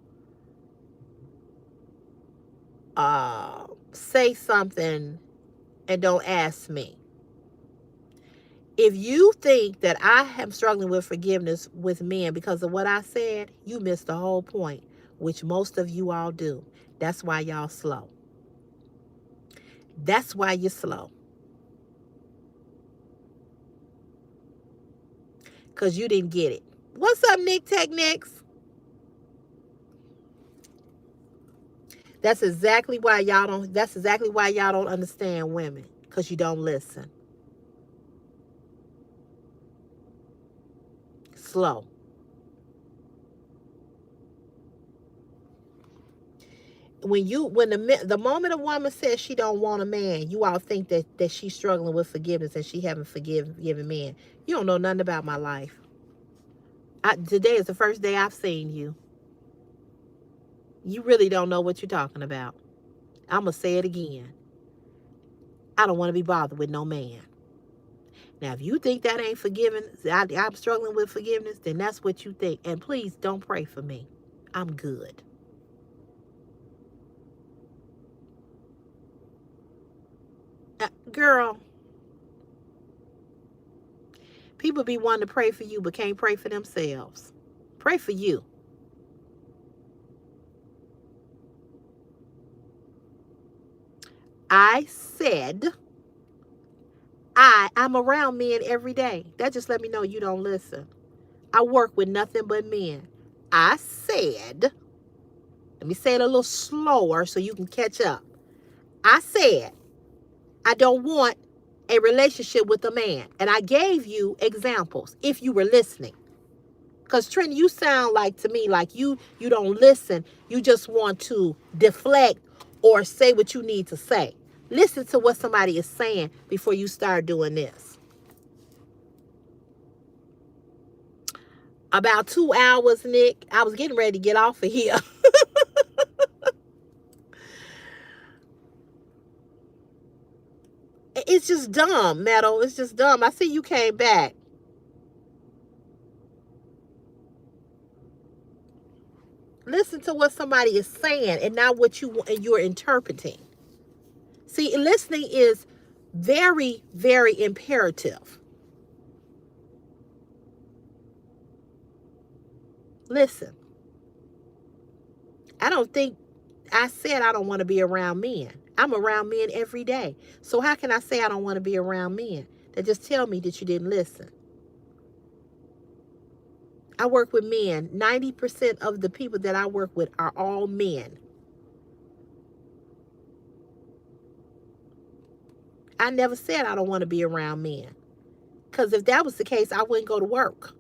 say something and don't ask me. If you think that I am struggling with forgiveness with men because of what I said, you missed the whole point, which most of you all do. That's why y'all slow. That's why you're slow. Because you didn't get it. What's up, Nick Tech Nicks? That's exactly why y'all don't understand women. Because you don't listen. Slow. When the moment a woman says she don't want a man, you all think that she's struggling with forgiveness and she haven't forgiven men. You don't know nothing about my life. Today is the first day I've seen you. You really don't know what you're talking about. I'm gonna say it again. I don't want to be bothered with no man. Now, if you think that ain't forgiving, I'm struggling with forgiveness, then that's what you think. And please don't pray for me. I'm good. Girl, people be wanting to pray for you but can't pray for themselves. Pray for you. I said I'm around men every day. That just let me know you don't listen. I work with nothing but men. I said, let me say it a little slower so you can catch up. I said, I don't want a relationship with a man. And I gave you examples if you were listening. Because Trent, you sound like to me like you don't listen. You just want to deflect or say what you need to say. Listen to what somebody is saying before you start doing this. About 2 hours, Nick. I was getting ready to get off of here. It's just dumb, Metal. It's just dumb. I see you came back. Listen to what somebody is saying and not what you're interpreting. See, listening is very, very imperative. Listen, I don't think I said I don't want to be around men. I'm around men every day. So how can I say I don't want to be around men? That just tell me that you didn't listen. I work with men. 90% of the people that I work with are all men. I never said I don't want to be around men. Because if that was the case, I wouldn't go to work.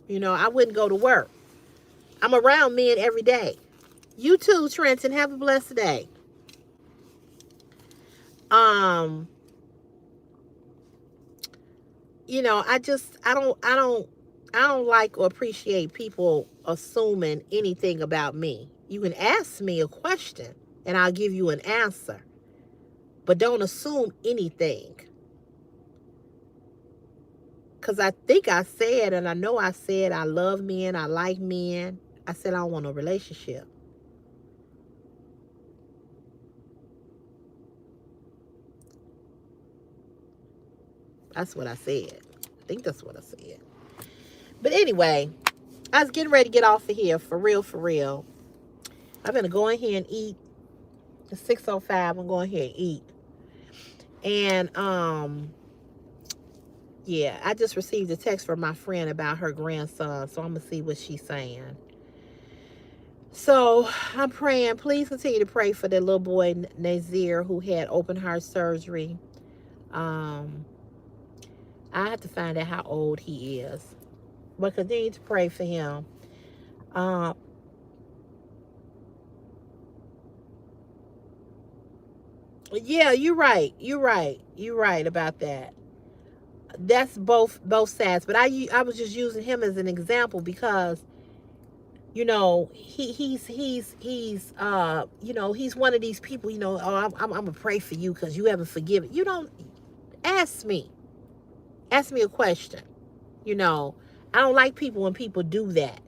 You know, I wouldn't go to work. I'm around men every day. You too, Trenton. Have a blessed day. You know, I don't like or appreciate people assuming anything about me. You can ask me a question and I'll give you an answer. But don't assume anything. Because I think I said, and I know I said, I love men, I like men. I said I don't want a relationship. That's what I said. I think that's what I said. But anyway, I was getting ready to get off of here. For real, for real. I'm going to go in here and eat. It's 6:05. I'm going here and eat. And, yeah, I just received a text from my friend about her grandson. So I'm going to see what she's saying. So I'm praying. Please continue to pray for the little boy, Nazir, who had open heart surgery. I have to find out how old he is. But continue to pray for him. Yeah, you're right. You're right. You're right about that. That's both sides. But I was just using him as an example because You know, you know, he's one of these people, you know, oh, I'm gonna pray for you because you haven't forgiven. You don't ask me. Ask me a question. You know, I don't like people when people do that.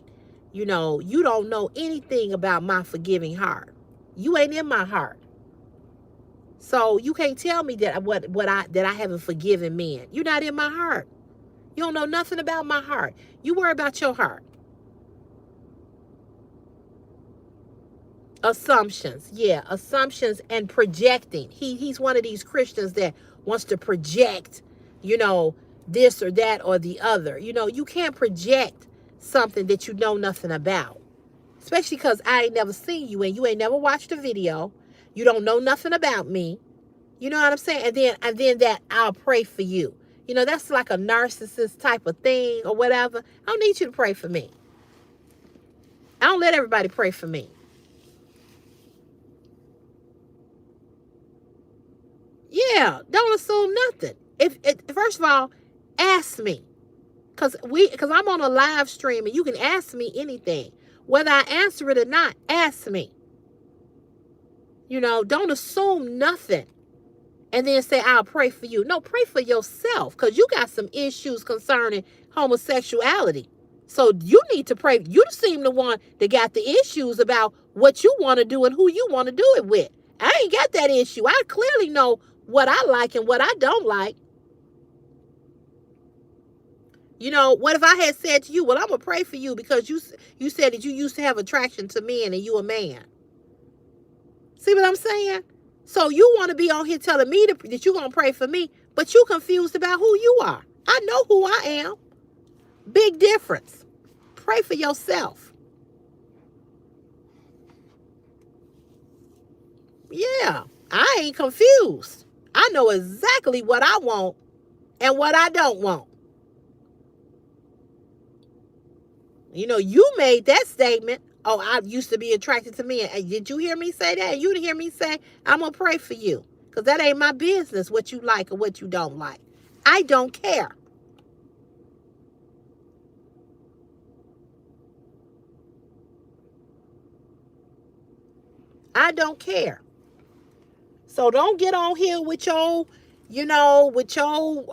You know, you don't know anything about my forgiving heart. You ain't in my heart. So you can't tell me that I haven't forgiven men. You're not in my heart. You don't know nothing about my heart. You worry about your heart. Assumptions. Yeah, assumptions and projecting. He's one of these Christians that wants to project, you know, this or that or the other. You know, you can't project something that you know nothing about. Especially because I ain't never seen you and you ain't never watched a video. You don't know nothing about me. You know what I'm saying? And then that I'll pray for you. You know, that's like a narcissist type of thing or whatever. I don't need you to pray for me. I don't let everybody pray for me. Yeah, don't assume nothing. If first of all, ask me. Cause I'm on a live stream and you can ask me anything. Whether I answer it or not, ask me. You know, don't assume nothing. And then say, I'll pray for you. No, pray for yourself. Because you got some issues concerning homosexuality. So you need to pray. You seem the one that got the issues about what you want to do and who you want to do it with. I ain't got that issue. I clearly know what I like and what I don't like. You know, what if I had said to you, well, I'm going to pray for you because you said that you used to have attraction to men and you a man. See what I'm saying? So you want to be on here telling me that you're going to pray for me, but you confused about who you are. I know who I am. Big difference. Pray for yourself. Yeah, I ain't confused. I know exactly what I want and what I don't want. You know, you made that statement. Oh, I used to be attracted to men. And did you hear me say that? You didn't hear me say, I'm going to pray for you. Because that ain't my business what you like or what you don't like. I don't care. I don't care. So don't get on here with your, you know, with your,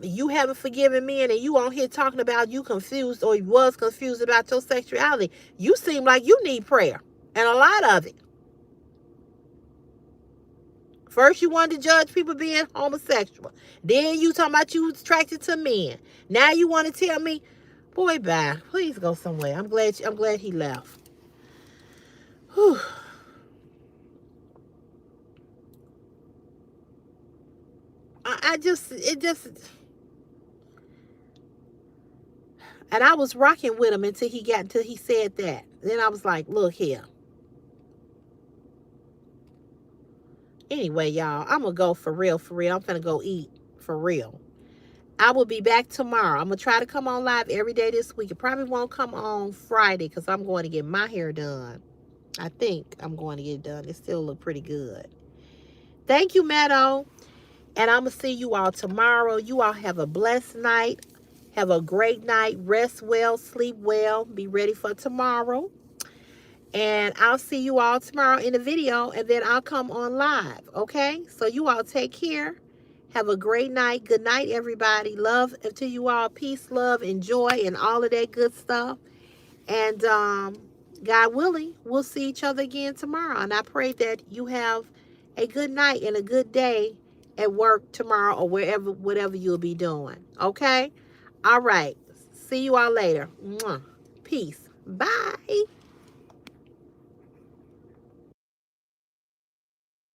you haven't forgiven me, and you on here talking about you confused or you was confused about your sexuality. You seem like you need prayer, and a lot of it. First, you wanted to judge people being homosexual. Then you talking about you was attracted to men. Now you want to tell me, boy, bye. Please go somewhere. I'm glad he left. Whew. It just, and I was rocking with him until he said that. Then I was like, look here. Anyway, y'all, I'm going to go for real. I'm finna go eat for real. I will be back tomorrow. I'm going to try to come on live every day this week. It probably won't come on Friday because I'm going to get my hair done. I think I'm going to get it done. It still look pretty good. Thank you, Meadow. And I'm going to see you all tomorrow. You all have a blessed night. Have a great night. Rest well. Sleep well. Be ready for tomorrow. And I'll see you all tomorrow in the video. And then I'll come on live. Okay? So you all take care. Have a great night. Good night, everybody. Love to you all. Peace, love, and joy, and all of that good stuff. And God willing, we'll see each other again tomorrow. And I pray that you have a good night and a good day at work tomorrow or whatever you'll be doing. Okay? All right. See you all later. Mwah. Peace. Bye.